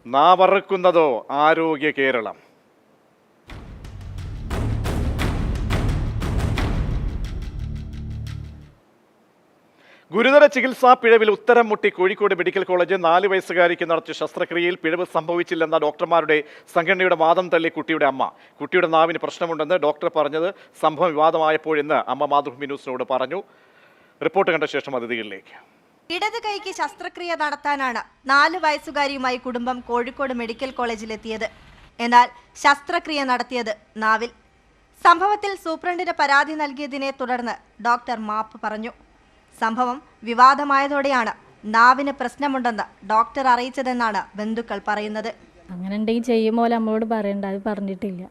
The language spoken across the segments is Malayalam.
നാവറക്കുന്നതോ ആരോഗ്യ കേരളം. ഗുരുതര ചികിത്സാ പിഴവിൽ ഉത്തരം മുട്ടി കോഴിക്കോട് മെഡിക്കൽ കോളേജ് 4 വയസ്സുകാരിക്ക് നടത്തിയ ശസ്ത്രക്രിയയിൽ പിഴവ് സംഭവിച്ചില്ലെന്ന ഡോക്ടർമാരുടെ സംഘടനയുടെ വാദം തള്ളി കുട്ടിയുടെ അമ്മ. കുട്ടിയുടെ നാവിന് പ്രശ്നമുണ്ടെന്ന് ഡോക്ടർ പറഞ്ഞത് സംഭവം വിവാദമായപ്പോഴെന്ന് അമ്മ മാതൃഭൂമി ന്യൂസിനോട് പറഞ്ഞു. റിപ്പോർട്ട് കണ്ട ശേഷം അതിഥികളിലേക്ക്. ഇടത് കൈക്ക് ശസ്ത്രക്രിയ നടത്താനാണ് 4 വയസ്സുകാരിയുമായി കുടുംബം കോഴിക്കോട് മെഡിക്കൽ കോളേജിലെത്തിയത്. എന്നാൽ ശസ്ത്രക്രിയ നടത്തിയത് നാവിൽ. സംഭവത്തിൽ സൂപ്രണ്ടിന് പരാതി നൽകിയതിനെ തുടർന്ന് ഡോക്ടർ മാപ്പ് പറഞ്ഞു. സംഭവം വിവാദമായതോടെയാണ് നാവിന് പ്രശ്നമുണ്ടെന്ന് ഡോക്ടർ അറിയിച്ചതെന്നാണ് ബന്ധുക്കൾ പറയുന്നത്. അങ്ങനെ ഉണ്ടെങ്കിൽ ചെയ്യുമ്പോൾ നമ്മളോട് പറയണ്ട, അത് പറഞ്ഞിട്ടില്ല.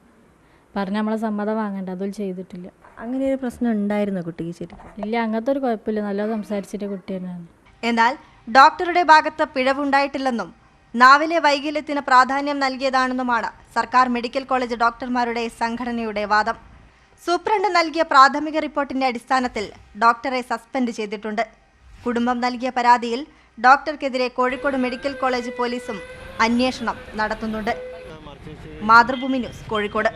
പറഞ്ഞ് നമ്മളെ സമ്മതം വാങ്ങണ്ട, അതും ചെയ്തിട്ടില്ല. അങ്ങനെ ഒരു പ്രശ്നം ഉണ്ടായിരുന്നു കുട്ടിക്ക്? ശരി ഇല്ല, അങ്ങനത്തെ ഒരു കുഴപ്പമില്ല, നല്ല സംസാരിച്ചിട്ട് കുട്ടി തന്നെയാണ്. എന്നാൽ ഡോക്ടറുടെ ഭാഗത്ത് പിഴവുണ്ടായിട്ടില്ലെന്നും നാവിലെ വൈകല്യത്തിന് പ്രാധാന്യം നൽകിയതാണെന്നുമാണ് സർക്കാർ മെഡിക്കൽ കോളേജ് ഡോക്ടർമാരുടെ സംഘടനയുടെ വാദം. സൂപ്രണ്ട് നൽകിയ പ്രാഥമിക റിപ്പോർട്ടിന്റെ അടിസ്ഥാനത്തിൽ ഡോക്ടറെ സസ്പെൻഡ് ചെയ്തിട്ടുണ്ട്. കുടുംബം നൽകിയ പരാതിയിൽ ഡോക്ടർക്കെതിരെ കോഴിക്കോട് മെഡിക്കൽ കോളേജ് പോലീസും അന്വേഷണം നടത്തുന്നുണ്ട്. മാതൃഭൂമി ന്യൂസ്, കോഴിക്കോട്.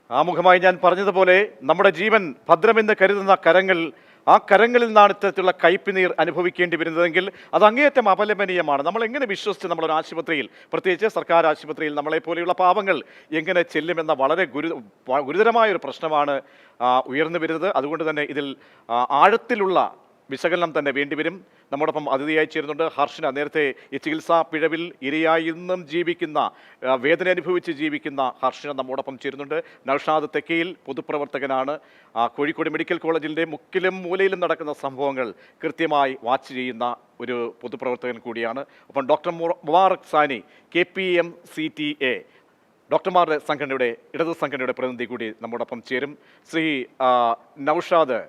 ആമുഖമായി ഞാൻ പറഞ്ഞതുപോലെ നമ്മുടെ ജീവൻ ഭദ്രമെന്ന് കരുതുന്ന കരങ്ങൾ, ആ കരങ്ങളിൽ നിന്നാണ് ഇത്തരത്തിലുള്ള കയ്പുനീർ അനുഭവിക്കേണ്ടി വരുന്നതെങ്കിൽ അത് അങ്ങേയറ്റം അപലപനീയമാണ്. നമ്മൾ എങ്ങനെ വിശ്വസിച്ച് നമ്മളൊരു ആശുപത്രിയിൽ, പ്രത്യേകിച്ച് സർക്കാർ ആശുപത്രിയിൽ നമ്മളെപ്പോലെയുള്ള പാവങ്ങൾ എങ്ങനെ ചെല്ലുമെന്ന വളരെ ഗുരുതരമായൊരു പ്രശ്നമാണ് ഉയർന്നു വരുന്നത്. അതുകൊണ്ട് തന്നെ ഇതിൽ ആഴത്തിലുള്ള വിശകലനം തന്നെ വേണ്ടിവരും. നമ്മോടൊപ്പം അതിഥിയായി ചേരുന്നുണ്ട് ഹർഷന. നേരത്തെ ഈ ചികിത്സാ പിഴവിൽ ഇരയായി ഇന്നും ജീവിക്കുന്ന, വേദന അനുഭവിച്ച് ജീവിക്കുന്ന ഹർഷന നമ്മോടൊപ്പം ചേരുന്നുണ്ട്. നൗഷാദ് തെക്കയിൽ പൊതുപ്രവർത്തകനാണ്. കോഴിക്കോട് മെഡിക്കൽ കോളേജിൻ്റെ മുക്കിലും മൂലയിലും നടക്കുന്ന സംഭവങ്ങൾ കൃത്യമായി വാച്ച് ചെയ്യുന്ന ഒരു പൊതുപ്രവർത്തകൻ കൂടിയാണ്. ഒപ്പം ഡോക്ടർ മുബാറക് സാനി, KPMCTA ഡോക്ടർമാരുടെ സംഘടനയുടെ, ഇടതു സംഘടനയുടെ പ്രതിനിധി കൂടി നമ്മോടൊപ്പം ചേരും. ശ്രീ നൗഷാദ്,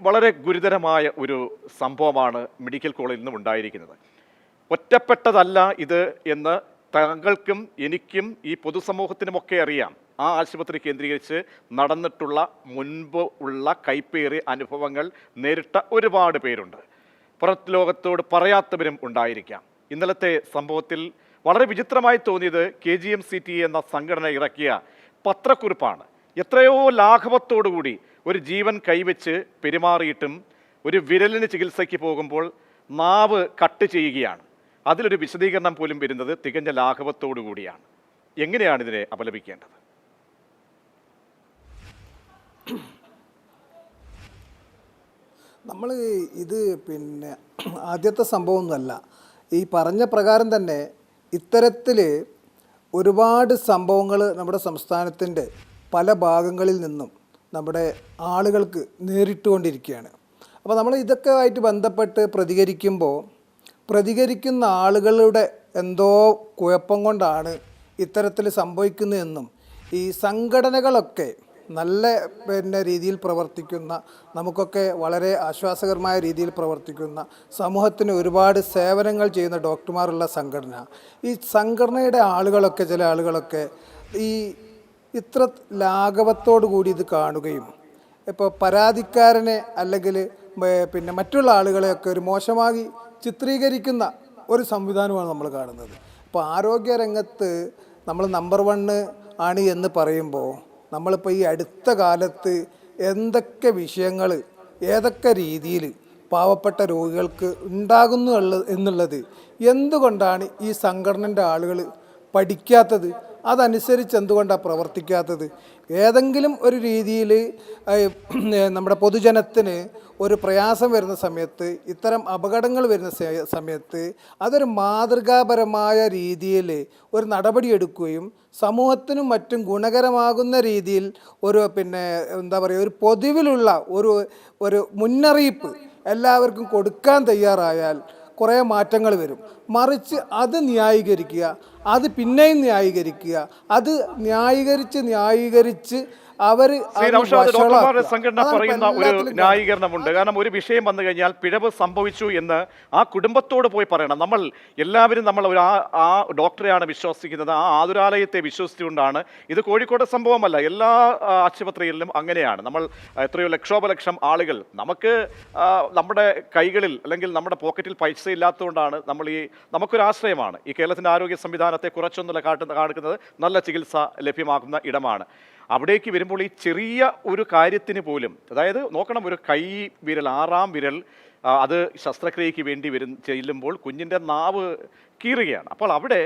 വളരെ ഗുരുതരമായ ഒരു സംഭവമാണ് മെഡിക്കൽ കോളേജിൽ നിന്നും ഉണ്ടായിരിക്കുന്നത്. ഒറ്റപ്പെട്ടതല്ല ഇത് എന്ന് താങ്കൾക്കും എനിക്കും ഈ പൊതുസമൂഹത്തിനുമൊക്കെ അറിയാം. ആ ആശുപത്രി കേന്ദ്രീകരിച്ച് നടന്നിട്ടുള്ള മുൻപ് ഉള്ള കൈപ്പേറിയ അനുഭവങ്ങൾ നേരിട്ട ഒരുപാട് പേരുണ്ട്. പുറത്ത് ലോകത്തോട് പറയാത്തവരും ഉണ്ടായിരിക്കാം. ഇന്നലത്തെ സംഭവത്തിൽ വളരെ വിചിത്രമായി തോന്നിയത് KGMCTA എന്ന സംഘടന ഇറക്കിയ പത്രക്കുറിപ്പാണ്. എത്രയോ ലാഘവത്തോടുകൂടി ഒരു ജീവൻ കൈവച്ച് പെരുമാറിയിട്ടും ഒരു വിരലിന് ചികിത്സയ്ക്ക് പോകുമ്പോൾ നാവ് കട്ട് ചെയ്യുകയാണ്. അതിലൊരു വിശദീകരണം പോലും വരുന്നത് തികഞ്ഞ ലാഘവത്തോടു കൂടിയാണ്. എങ്ങനെയാണ് ഇതിനെ അപലപിക്കേണ്ടത്? നമ്മൾ ഇത് ആദ്യത്തെ സംഭവമൊന്നുമല്ല. ഈ പറഞ്ഞ പ്രകാരം തന്നെ ഇത്തരത്തിൽ ഒരുപാട് സംഭവങ്ങൾ നമ്മുടെ സംസ്ഥാനത്തിൻ്റെ പല ഭാഗങ്ങളിൽ നിന്നും നമ്മുടെ ആളുകൾക്ക് നേരിട്ടുകൊണ്ടിരിക്കുകയാണ്. അപ്പോൾ നമ്മൾ ഇതൊക്കെ ആയിട്ട് ബന്ധപ്പെട്ട് പ്രതികരിക്കുന്ന ആളുകളുടെ എന്തോ കുഴപ്പം കൊണ്ടാണ് ഇത്തരത്തിൽ സംഭവിക്കുന്നതെന്നും ഈ സംഘടനകളൊക്കെ നല്ല രീതിയിൽ പ്രവർത്തിക്കുന്ന, നമുക്കൊക്കെ വളരെ ആശ്വാസകരമായ രീതിയിൽ പ്രവർത്തിക്കുന്ന, സമൂഹത്തിന് ഒരുപാട് സേവനങ്ങൾ ചെയ്യുന്ന ഡോക്ടർമാരുള്ള സംഘടന, ഈ സംഘടനയുടെ ആളുകളൊക്കെ, ചില ആളുകളൊക്കെ ഇത്ര ലാഘവത്തോടു കൂടി ഇത് കാണുകയും ഇപ്പോൾ പരാതിക്കാരനെ അല്ലെങ്കിൽ മറ്റുള്ള ആളുകളെയൊക്കെ ഒരു മോശമായി ചിത്രീകരിക്കുന്ന ഒരു സംവിധാനമാണ് നമ്മൾ കാണുന്നത്. ഇപ്പോൾ ആരോഗ്യരംഗത്ത് നമ്മൾ നമ്പർ 1 ആണ് എന്ന് പറയുമ്പോൾ നമ്മളിപ്പോൾ ഈ അടുത്ത കാലത്ത് എന്തൊക്കെ വിഷയങ്ങൾ ഏതൊക്കെ രീതിയിൽ പാവപ്പെട്ട രോഗികൾക്ക് ഉണ്ടാകുന്നു എന്നുള്ളത് എന്തുകൊണ്ടാണ് ഈ സംഘടനൻ്റെ ആളുകൾ പഠിക്കാത്തത്? അതനുസരിച്ച് എന്തുകൊണ്ടാണ് പ്രവർത്തിക്കാത്തത്? ഏതെങ്കിലും ഒരു രീതിയിൽ നമ്മുടെ പൊതുജനത്തിന് ഒരു പ്രയാസം വരുന്ന സമയത്ത്, ഇത്തരം അപകടങ്ങൾ വരുന്ന സമയത്ത് അതൊരു മാതൃകാപരമായ രീതിയിൽ ഒരു നടപടിയെടുക്കുകയും സമൂഹത്തിനും മറ്റും ഗുണകരമാകുന്ന രീതിയിൽ ഒരു ഒരു പൊതുവിലുള്ള ഒരു മുന്നറിയിപ്പ് എല്ലാവർക്കും കൊടുക്കാൻ തയ്യാറായാൽ കുറേ മാറ്റങ്ങൾ വരും. മറിച്ച് അത് ന്യായീകരിക്കുക, അത് പിന്നെയും ന്യായീകരിക്കുക, അത് ന്യായീകരിച്ച് അവർ ശ്രീ നൗഷാദ്, ഡോക്ടർമാരുടെ സംഘടന പറയുന്ന ഒരു ന്യായീകരണമുണ്ട്. കാരണം ഒരു വിഷയം വന്നു കഴിഞ്ഞാൽ പിഴവ് സംഭവിച്ചു എന്ന് ആ കുടുംബത്തോട് പോയി പറയണം. നമ്മൾ എല്ലാവരും ആ ഡോക്ടറെയാണ് വിശ്വസിക്കുന്നത്, ആ ആതുരാലയത്തെ വിശ്വസിച്ചുകൊണ്ടാണ്. ഇത് കോഴിക്കോട് സംഭവമല്ല, എല്ലാ ആശുപത്രികളിലും അങ്ങനെയാണ്. നമ്മൾ എത്രയോ ലക്ഷോപലക്ഷം ആളുകൾ, നമുക്ക് നമ്മുടെ കൈകളിൽ അല്ലെങ്കിൽ നമ്മുടെ പോക്കറ്റിൽ പൈസ ഇല്ലാത്തതുകൊണ്ടാണ് നമുക്കൊരു ആശ്രയമാണ് ഈ കേരളത്തിൻ്റെ ആരോഗ്യ സംവിധാനത്തെ കുറച്ചൊന്നുമില്ല കാണിക്കുന്നത്, നല്ല ചികിത്സ ലഭ്യമാക്കുന്ന ഇടമാണ്. അവിടേക്ക് വരുമ്പോൾ ഈ ചെറിയ ഒരു കാര്യത്തിന് പോലും, അതായത് നോക്കണം, ഒരു കൈ വിരൽ, 6-ാം വിരൽ അത് ശസ്ത്രക്രിയയ്ക്ക് വേണ്ടി ചെല്ലുമ്പോൾ കുഞ്ഞിൻ്റെ നാവ് കീറുകയാണ്. അപ്പോൾ അവിടെ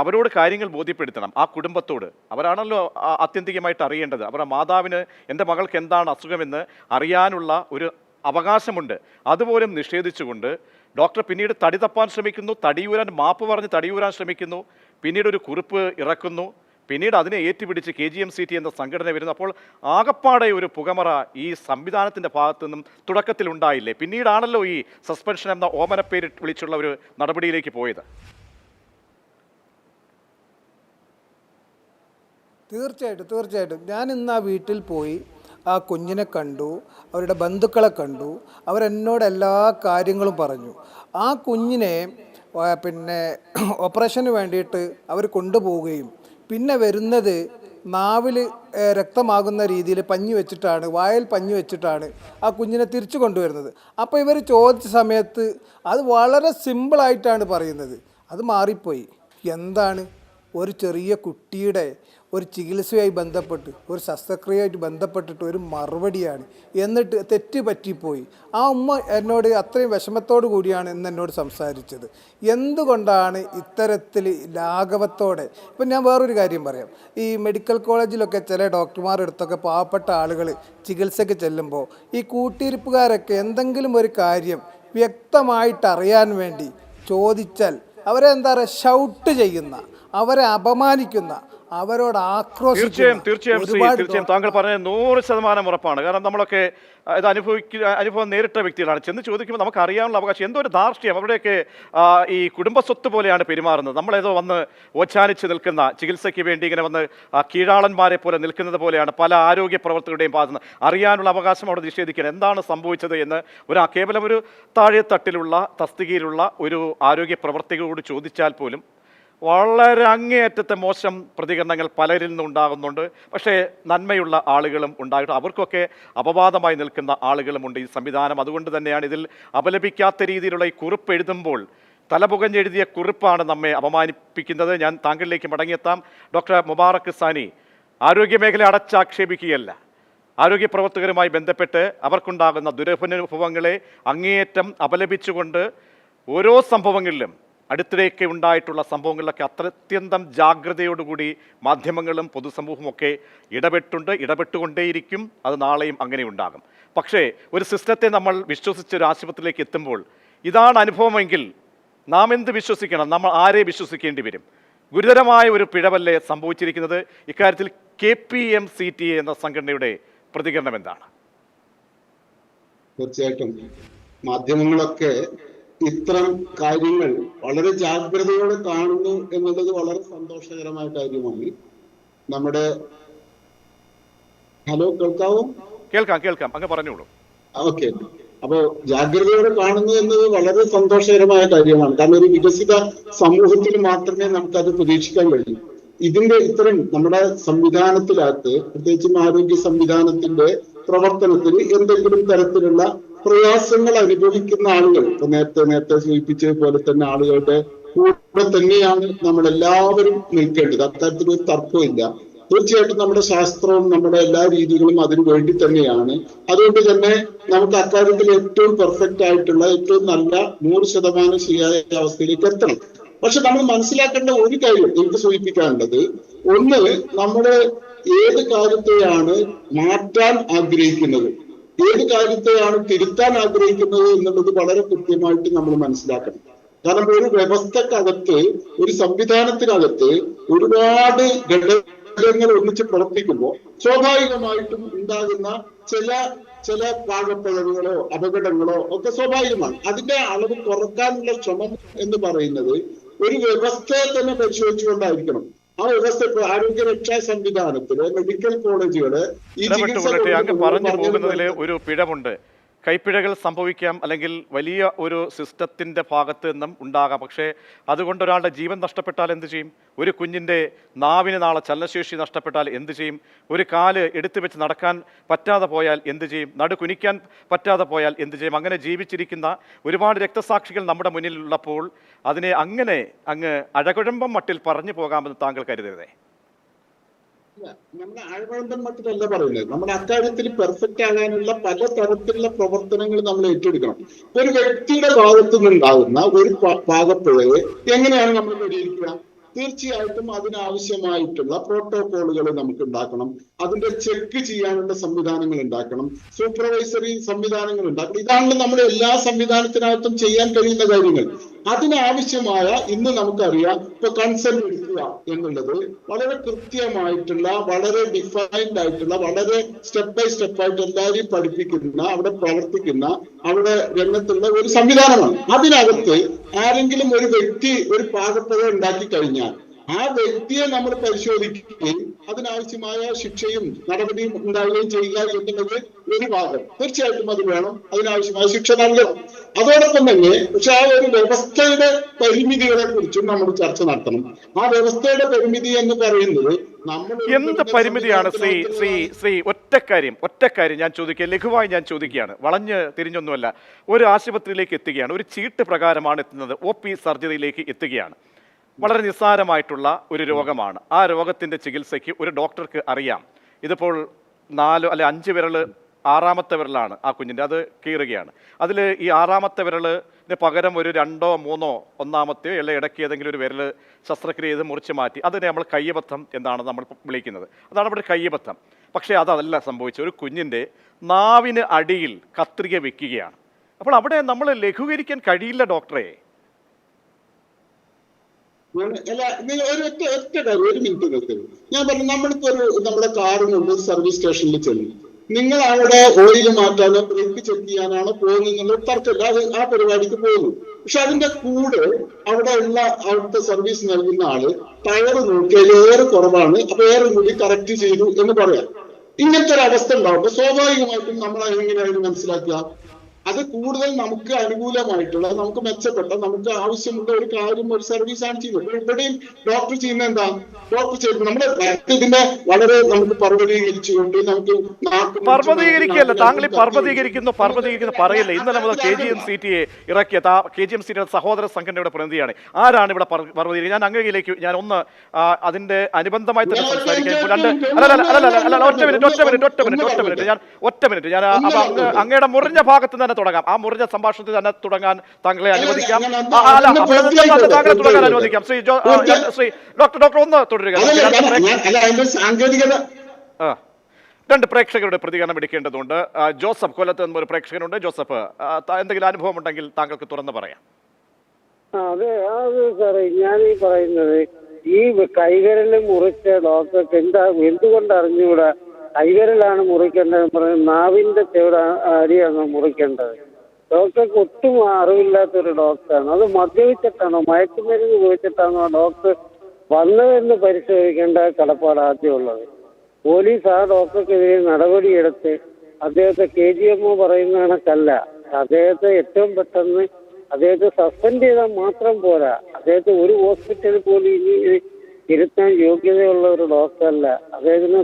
അവരോട് കാര്യങ്ങൾ ബോധ്യപ്പെടുത്തണം, ആ കുടുംബത്തോട്. അവരാണല്ലോ ആത്യന്തികമായിട്ട് അറിയേണ്ടത്. അവരുടെ മാതാവിന് എൻ്റെ മകൾക്ക് എന്താണ് അസുഖമെന്ന് അറിയാനുള്ള ഒരു അവകാശമുണ്ട്. അതുപോലും നിഷേധിച്ചുകൊണ്ട് ഡോക്ടർ പിന്നീട് തടി തപ്പാൻ ശ്രമിക്കുന്നു, മാപ്പ് പറഞ്ഞ് തടിയൂരാൻ ശ്രമിക്കുന്നു, പിന്നീട് ഒരു കുറിപ്പ് ഇറക്കുന്നു, പിന്നീട് അതിനെ ഏറ്റുപിടിച്ച് KGMCT എന്ന സംഘടന വരുന്നു. അപ്പോൾ ആകപ്പാടെ ഒരു പുകമറ ഈ സംവിധാനത്തിൻ്റെ ഭാഗത്തു നിന്നും തുടക്കത്തിൽ ഉണ്ടായില്ലേ? പിന്നീടാണല്ലോ ഈ സസ്പെൻഷൻ എന്ന ഓമനപ്പേര് വിളിച്ചുള്ള ഒരു നടപടിയിലേക്ക് പോയത്. തീർച്ചയായിട്ടും ഞാൻ ഇന്ന് ആ വീട്ടിൽ പോയി ആ കുഞ്ഞിനെ കണ്ടു, അവരുടെ ബന്ധുക്കളെ കണ്ടു. അവരെന്നോട് എല്ലാ കാര്യങ്ങളും പറഞ്ഞു. ആ കുഞ്ഞിനെ പിന്നെ ഓപ്പറേഷന് വേണ്ടിയിട്ട് അവർ കൊണ്ടുപോവുകയും പിന്നെ വരുന്നത് നാവിൽ രക്തമാകുന്ന രീതിയിൽ പഞ്ഞി വെച്ചിട്ടാണ്, വായിൽ പഞ്ഞി വെച്ചിട്ടാണ് ആ കുഞ്ഞിനെ തിരിച്ചു കൊണ്ടുവരുന്നത്. അപ്പോൾ ഇവർ ചോദിച്ച സമയത്ത് അത് വളരെ സിമ്പിളായിട്ടാണ് പറയുന്നത്. അത് മാറിപ്പോയി. എന്താണ് ഒരു ചെറിയ കുട്ടിയുടെ ഒരു ചികിത്സയുമായി ബന്ധപ്പെട്ട്, ഒരു ശസ്ത്രക്രിയയായിട്ട് ബന്ധപ്പെട്ടിട്ട് ഒരു മറുപടിയാണ്. എന്നിട്ട് തെറ്റ് പറ്റിപ്പോയി. ആ ഉമ്മ എന്നോട് അത്രയും വിഷമത്തോടു കൂടിയാണ് ഇന്ന് എന്നോട് സംസാരിച്ചത്. എന്തുകൊണ്ടാണ് ഇത്തരത്തിൽ ലാഘവത്തോടെ? ഇപ്പം ഞാൻ വേറൊരു കാര്യം പറയാം. ഈ മെഡിക്കൽ കോളേജിലൊക്കെ ചില ഡോക്ടർമാരെടുത്തൊക്കെ പാവപ്പെട്ട ആളുകൾ ചികിത്സയ്ക്ക് ചെല്ലുമ്പോൾ ഈ കൂട്ടിരിപ്പുകാരൊക്കെ എന്തെങ്കിലും ഒരു കാര്യം വ്യക്തമായിട്ട് അറിയാൻ വേണ്ടി ചോദിച്ചാൽ അവരെ എന്താ പറയുക, ഷൗട്ട് ചെയ്യുന്ന, അവരെ അപമാനിക്കുന്ന, അവരോട് തീർച്ചയായും താങ്കൾ പറഞ്ഞത് 100% ഉറപ്പാണ്. കാരണം നമ്മളൊക്കെ ഇത് അനുഭവം നേരിട്ട വ്യക്തികളാണ്. ചെന്ന് ചോദിക്കുമ്പോൾ നമുക്ക് അറിയാനുള്ള അവകാശം, എന്തോ ഒരു ധാർഷ്ട്യം, അവരുടെയൊക്കെ ഈ കുടുംബസ്വത്ത് പോലെയാണ് പെരുമാറുന്നത്. നമ്മളേതോ വന്ന് ഓച്ചാനിച്ച് നിൽക്കുന്ന, ചികിത്സയ്ക്ക് വേണ്ടി ഇങ്ങനെ വന്ന് കീഴാളന്മാരെ പോലെ നിൽക്കുന്നത് പോലെയാണ് പല ആരോഗ്യ പ്രവർത്തകരുടെയും ഭാഗത്ത്. അറിയാനുള്ള അവകാശം അവിടെ നിഷേധിക്കണം. എന്താണ് സംഭവിച്ചത് എന്ന് കേവലം ഒരു താഴെ തട്ടിലുള്ള തസ്തികയിലുള്ള ഒരു ആരോഗ്യ പ്രവർത്തകരോട് ചോദിച്ചാൽ പോലും വളരെ അങ്ങേയറ്റത്തെ മോശം പ്രതികരണങ്ങൾ പലരിൽ നിന്നും ഉണ്ടാകുന്നുണ്ട്. പക്ഷേ നന്മയുള്ള ആളുകളും ഉണ്ടായിട്ട് അവർക്കൊക്കെ അപവാദമായി നിൽക്കുന്ന ആളുകളുമുണ്ട് ഈ സംവിധാനം. അതുകൊണ്ട് തന്നെയാണ് ഇതിൽ അപലപിക്കാത്ത രീതിയിലുള്ള ഈ കുറിപ്പ് എഴുതുമ്പോൾ തലപുകഞ്ഞെഴുതിയ കുറിപ്പാണ് നമ്മെ അപമാനിപ്പിക്കുന്നത്. ഞാൻ താങ്കളിലേക്ക് മടങ്ങിയെത്താം. ഡോക്ടർ മുബാറക് സാനി, ആരോഗ്യമേഖല അടച്ചാക്ഷേപിക്കുകയല്ല, ആരോഗ്യ പ്രവർത്തകരുമായി ബന്ധപ്പെട്ട് അവർക്കുണ്ടാകുന്ന ദുരനുഭവങ്ങളെ അങ്ങേയറ്റം അപലപിച്ചുകൊണ്ട് ഓരോ സംഭവങ്ങളിലും, അടുത്തിടെയൊക്കെ ഉണ്ടായിട്ടുള്ള സംഭവങ്ങളിലൊക്കെ അത്യന്തം ജാഗ്രതയോടുകൂടി മാധ്യമങ്ങളും പൊതുസമൂഹവും ഒക്കെ ഇടപെട്ടുകൊണ്ടേയിരിക്കും. അത് നാളെയും അങ്ങനെ ഉണ്ടാകും. പക്ഷേ ഒരു സിസ്റ്റത്തെ നമ്മൾ വിശ്വസിച്ച് ഒരു ആശുപത്രിയിലേക്ക് എത്തുമ്പോൾ ഇതാണ് അനുഭവമെങ്കിൽ നാം എന്ത് വിശ്വസിക്കണം? നമ്മൾ ആരെ വിശ്വസിക്കേണ്ടി വരും? ഗുരുതരമായ ഒരു പിഴവല്ലേ സംഭവിച്ചിരിക്കുന്നത്? ഇക്കാര്യത്തിൽ KPMCT എന്ന സംഘടനയുടെ പ്രതികരണം എന്താണ്? തീർച്ചയായിട്ടും മാധ്യമങ്ങളൊക്കെ ഇത്തരം കാര്യങ്ങൾ വളരെ ജാഗ്രതയോടെ കാണുന്നു എന്നുള്ളത് വളരെ സന്തോഷകരമായ കാര്യമാണ്. നമ്മുടെ ഹലോ, കേൾക്കാവോ? കേൾക്കാം, അങ്ങ് പറഞ്ഞോളൂ. ഓക്കെ. അപ്പോ ജാഗ്രതയോടെ കാണുന്നു എന്നത് വളരെ സന്തോഷകരമായ കാര്യമാണ്. കാരണം ഒരു വികസിത സമൂഹത്തിൽ മാത്രമേ നമുക്കത് പ്രതീക്ഷിക്കാൻ കഴിയൂ. ഇതിന്റെ ഇത്തരം നമ്മുടെ സംവിധാനത്തിനകത്ത്, പ്രത്യേകിച്ചും ആരോഗ്യ സംവിധാനത്തിന്റെ പ്രവർത്തനത്തിന് എന്തെങ്കിലും തരത്തിലുള്ള പ്രയാസങ്ങൾ അനുഭവിക്കുന്ന ആളുകൾ, നേരത്തെ സൂചിപ്പിച്ചതുപോലെ തന്നെ ആളുകളുടെ കൂടെ തന്നെയാണ് നമ്മളെല്ലാവരും നിൽക്കേണ്ടത്. അത്തരത്തിൽ ഒരു തർക്കമില്ല. തീർച്ചയായിട്ടും നമ്മുടെ ശാസ്ത്രവും നമ്മുടെ എല്ലാ രീതികളും അതിനു വേണ്ടി തന്നെയാണ്. അതുകൊണ്ട് തന്നെ നമുക്ക് അക്കാര്യത്തിൽ ഏറ്റവും പെർഫെക്റ്റ് ആയിട്ടുള്ള, ഏറ്റവും നല്ല 100% ശരിയായ അവസ്ഥയിലേക്ക് എത്തണം. പക്ഷെ നമ്മൾ മനസ്സിലാക്കേണ്ട ഒരു കാര്യം എനിക്ക് സൂചിപ്പിക്കാനുള്ളത്, ഒന്ന്, നമ്മുടെ ഏത് കാര്യത്തെയാണ് മാറ്റാൻ ആഗ്രഹിക്കുന്നത്, ഏത് കാര്യത്തെയാണ് തിരുത്താൻ ആഗ്രഹിക്കുന്നത് എന്നുള്ളത് വളരെ കൃത്യമായിട്ട് നമ്മൾ മനസ്സിലാക്കണം. കാരണം ഒരു വ്യവസ്ഥക്കകത്ത്, ഒരു സംവിധാനത്തിനകത്ത് ഒരുപാട് ഘടകങ്ങൾ ഒന്നിച്ച് പ്രവർത്തിക്കുമ്പോൾ സ്വാഭാവികമായിട്ടും ഉണ്ടാകുന്ന ചില പാകപ്പിഴവുകളോ അപകടങ്ങളോ ഒക്കെ സ്വാഭാവികമാണ്. അതിന്റെ അളവ് കുറക്കാനുള്ള ശ്രമം എന്ന് പറയുന്നത് ഒരു വ്യവസ്ഥയെ തന്നെ പരിശോധിച്ചുകൊണ്ടായിരിക്കണം. ആ വ്യവസ്ഥ ഇപ്പൊ ആരോഗ്യ രക്ഷാ സംവിധാനത്തില് മെഡിക്കൽ കോളേജുകള് ഈ ചികിത്സ അങ്ങ് പറഞ്ഞു പോകുന്നതിൽ ഒരു പിഴവുണ്ട്. കൈപ്പിഴകൾ സംഭവിക്കാം, അല്ലെങ്കിൽ വലിയ ഒരു സിസ്റ്റത്തിന്റെ ഭാഗത്ത് നിന്നും ഉണ്ടാകാം. പക്ഷേ അതുകൊണ്ട് ഒരാളുടെ ജീവൻ നഷ്ടപ്പെട്ടാൽ എന്ത് ചെയ്യും? ഒരു കുഞ്ഞിൻ്റെ നാവിന് നാളെ ചലനശേഷി നഷ്ടപ്പെട്ടാൽ എന്ത് ചെയ്യും? ഒരു കാല് എടുത്തു വെച്ച് നടക്കാൻ പറ്റാതെ പോയാൽ എന്ത് ചെയ്യും? നടുകുനിക്കാൻ പറ്റാതെ പോയാൽ എന്ത് ചെയ്യും? അങ്ങനെ ജീവിച്ചിരിക്കുന്ന ഒരുപാട് രക്തസാക്ഷികൾ നമ്മുടെ മുന്നിലുള്ളപ്പോൾ അതിനെ അങ്ങനെ അങ്ങ് അഴകുഴമ്പം മട്ടിൽ പറഞ്ഞു പോകാമെന്ന് താങ്കൾ കരുതരുതേ? നമ്മുടെ ആഴ്വഴമ്പൻ മട്ടിലല്ല പറയുന്നത്. നമ്മുടെ അക്കാര്യത്തിൽ പെർഫെക്റ്റ് ആകാനുള്ള പല തരത്തിലുള്ള പ്രവർത്തനങ്ങൾ നമ്മൾ ഏറ്റെടുക്കണം. ഒരു വ്യക്തിയുടെ ഭാഗത്തു നിന്നുണ്ടാകുന്ന ഒരു പാകപ്പിഴയെ എങ്ങനെയാണ് നമ്മൾ പരിഹരിക്കുക? തീർച്ചയായിട്ടും അതിനാവശ്യമായിട്ടുള്ള പ്രോട്ടോകോളുകൾ നമുക്ക് ഉണ്ടാക്കണം. അതിന്റെ ചെക്ക് ചെയ്യാനുള്ള സംവിധാനങ്ങൾ ഉണ്ടാക്കണം. സൂപ്പർവൈസറി സംവിധാനങ്ങൾ ഉണ്ടാക്കണം. ഇതാണല്ലോ നമ്മുടെ എല്ലാ സംവിധാനത്തിനകത്തും ചെയ്യാൻ കഴിയുന്ന കാര്യങ്ങൾ. അതിനാവശ്യമായ ഇന്ന് നമുക്കറിയാം, ഇപ്പൊ കൺസെന്റ് എടുക്കുക എന്നുള്ളത് വളരെ കൃത്യമായിട്ടുള്ള, വളരെ ഡിഫൈൻഡ് ആയിട്ടുള്ള, വളരെ സ്റ്റെപ്പ് ബൈ സ്റ്റെപ്പ് ആയിട്ട് എല്ലാവരെയും പഠിപ്പിക്കുന്ന, അവിടെ പ്രവർത്തിക്കുന്ന, അവിടെ രംഗത്തുള്ള ഒരു സംവിധാനമാണ്. അതിനകത്ത് ആരെങ്കിലും ഒരു വ്യക്തി ഒരു പാകപ്പിഴ ഉണ്ടാക്കി കഴിഞ്ഞാൽ ആ വ്യക്തിയെ നമ്മൾ പരിശോധിക്കുകയും അതിനാവശ്യമായ ശിക്ഷയും നടപടിയും ഉണ്ടാവുകയും ചെയ്യുക എന്നുള്ളത് ഒരു ഭാഗം. തീർച്ചയായിട്ടും അത് വേണം, അതിനാവശ്യമായ ശിക്ഷ നൽകണം. അതോടൊപ്പം തന്നെ പക്ഷെ ആ ഒരു വ്യവസ്ഥയുടെ പരിമിതികളെ കുറിച്ചും നമ്മൾ ചർച്ച നടത്തണം. ആ വ്യവസ്ഥയുടെ പരിമിതി എന്ന് പറയുന്നത് എന്ത് പരിമിതിയാണ്? ശ്രീ ഒറ്റക്കാര്യം ഞാൻ ചോദിക്കുക, ലഘുവായി ഞാൻ ചോദിക്കുകയാണ്, വളഞ്ഞ് തിരിഞ്ഞൊന്നുമല്ല. ഒരു ആശുപത്രിയിലേക്ക് എത്തുകയാണ്, ഒരു ചീട്ട് പ്രകാരമാണ് എത്തുന്നത്, OP സർജറിയിലേക്ക് എത്തുകയാണ്. വളരെ നിസ്സാരമായിട്ടുള്ള ഒരു രോഗമാണ്. ആ രോഗത്തിൻ്റെ ചികിത്സയ്ക്ക് ഒരു ഡോക്ടർക്ക് അറിയാം ഇതിപ്പോൾ 4 അല്ലെ 5 വിരൽ, 6ാമത്തെ വിരലാണ് ആ കുഞ്ഞിൻ്റെ, അത് കീറുകയാണ്. അതിൽ ഈ 6ാമത്തെ വിരലിന് പകരം ഒരു 2ഓ 3ഓ 1ാമത്തെയോ അല്ലെ ഇടയ്ക്ക് ഏതെങ്കിലും ഒരു വിരൽ ശസ്ത്രക്രിയ ചെയ്ത് മുറിച്ച് മാറ്റി, അതിനെ നമ്മൾ കയ്യബദ്ധം എന്നാണ് നമ്മൾ വിളിക്കുന്നത്. അതാണ് ഇവിടെ കയ്യബദ്ധം. പക്ഷേ അതല്ല സംഭവിച്ചത്. ഒരു കുഞ്ഞിൻ്റെ നാവിന് അടിയിൽ കത്രിക വെക്കുകയാണ്. അപ്പോൾ അവിടെ നമ്മൾ ലഘൂകരിക്കാൻ കഴിയില്ല ഡോക്ടറെ. ഒരു മിനിറ്റ് നിർത്തുന്നു. ഞാൻ പറഞ്ഞു, നമ്മളിപ്പോ നമ്മുടെ കാറും കൊണ്ട് സർവീസ് സ്റ്റേഷനിൽ ചെല്ലും. നിങ്ങൾ അവിടെ ഓയിൽ മാറ്റാനോ ബ്രേക്ക് ചെക്ക് ചെയ്യാനാണോ പോകുന്നുള്ള തർക്കമില്ല, അത് ആ പരിപാടിക്ക് പോകുന്നു. പക്ഷെ അതിന്റെ കൂടെ അവിടുത്തെ സർവീസ് നൽകുന്ന ആള് ടയർ നോക്കിയാൽ എയർ കുറവാണ്, അപ്പൊ എയർ കൂടി കറക്റ്റ് ചെയ്തു എന്ന് പറയാം. ഇങ്ങനത്തെ ഒരു അവസ്ഥ ഉണ്ടാവുമ്പോൾ സ്വാഭാവികമായിട്ടും നമ്മൾ എങ്ങനെയായിരുന്നു മനസ്സിലാക്കുക? അത് കൂടുതൽ നമുക്ക് അനുകൂലമായിട്ടുള്ള, നമുക്ക് മെച്ചപ്പെട്ട, നമുക്ക് ആവശ്യമുള്ള ഒരു കാര്യം, ഒരു സർവീസാണ് ചെയ്യുന്നത്. ഇവിടെയും ഡോക്ടർ ചെയ്യുന്ന എന്താ? ഡോക്ടർ ചെയ്യുന്നത് നമ്മുടെ ഇതിനെ വളരെ നമുക്ക് പർവ്വതീകരിച്ചുകൊണ്ട് നമുക്ക് പർവ്വതീകരിക്കല്ല. താങ്കൾ പർവ്വതീകരിക്കുന്നു പറയില്ല. ഇന്നലെ മുതൽ KGM-CTA ഇറക്കിയ KGM-CTA സഹോദര സംഘടനയുടെ പ്രതിനിധിയാണ്. ആരാണ് ഇവിടെ പർവ്വതീകരിക്കുന്നത്? ഞാൻ അങ്ങയിലേക്ക് ഞാൻ ഒന്ന് അതിന്റെ അനുബന്ധമായി തന്നെ സംസാരിക്കാൻ ഒറ്റ മിനിറ്റ് ഞാൻ അങ്ങയുടെ മുറിഞ്ഞ ഭാഗത്ത് തന്നെ തുടങ്ങാം. ആ മുറിഞ്ഞ സംഭാഷണത്തിൽ തന്നെ തുടങ്ങാൻ താങ്കളെ അനുവദിക്കാം. താങ്കളെ തുടങ്ങാൻ അനുവദിക്കാം. ശ്രീ ഡോക്ടർ ഒന്ന് തുടരുക. രണ്ട് പ്രേക്ഷകരുടെ പ്രതികരണം എടുക്കേണ്ടതുണ്ട്. ജോസഫ് കൊല്ലത്ത് നിന്ന് ഒരു പ്രേക്ഷകനുണ്ട്. ജോസഫ്, എന്തെങ്കിലും അനുഭവം ഉണ്ടെങ്കിൽ താങ്കൾക്ക് തുറന്ന് പറയാം. അതെ സാറേ, ഞാൻ ഈ പറയുന്നത് ഈ കൈവിരല് മുറിച്ച ഡോക്ടർക്ക് എന്തുകൊണ്ട് അറിഞ്ഞുകൂടാ? കൈവിരലാണ് മുറിക്കേണ്ടത് പറയുന്നത്, നാവിന്റെ അടിയാണ് മുറിക്കേണ്ടത്. ഡോക്ടർക്ക് ഒട്ടും അറിവില്ലാത്തൊരു ഡോക്ടറാണ്. അത് മദ്യപിച്ചിട്ടാണോ മയക്കുമരുന്ന് ഉപയോഗിച്ചിട്ടാണോ ഡോക്ടർ വന്നതെന്ന് പരിശോധിക്കേണ്ട കടപ്പാട് ആദ്യമുള്ളത്. പോലീസ് ആ ഡോക്ടർക്കെതിരെ നടപടിയെടുത്ത് അദ്ദേഹത്തെ KGMO പറയുന്ന കണക്കല്ല, അദ്ദേഹത്തെ ഏറ്റവും പെട്ടെന്ന് അദ്ദേഹത്തെ സസ്പെൻഡ് ചെയ്താൽ മാത്രം പോരാ. അദ്ദേഹത്തെ ഒരു ഹോസ്പിറ്റലിൽ പോലും ഇനി ഇരുത്താൻ യോഗ്യതയുള്ള ഒരു ഡോക്ടറല്ല. അദ്ദേഹത്തിന്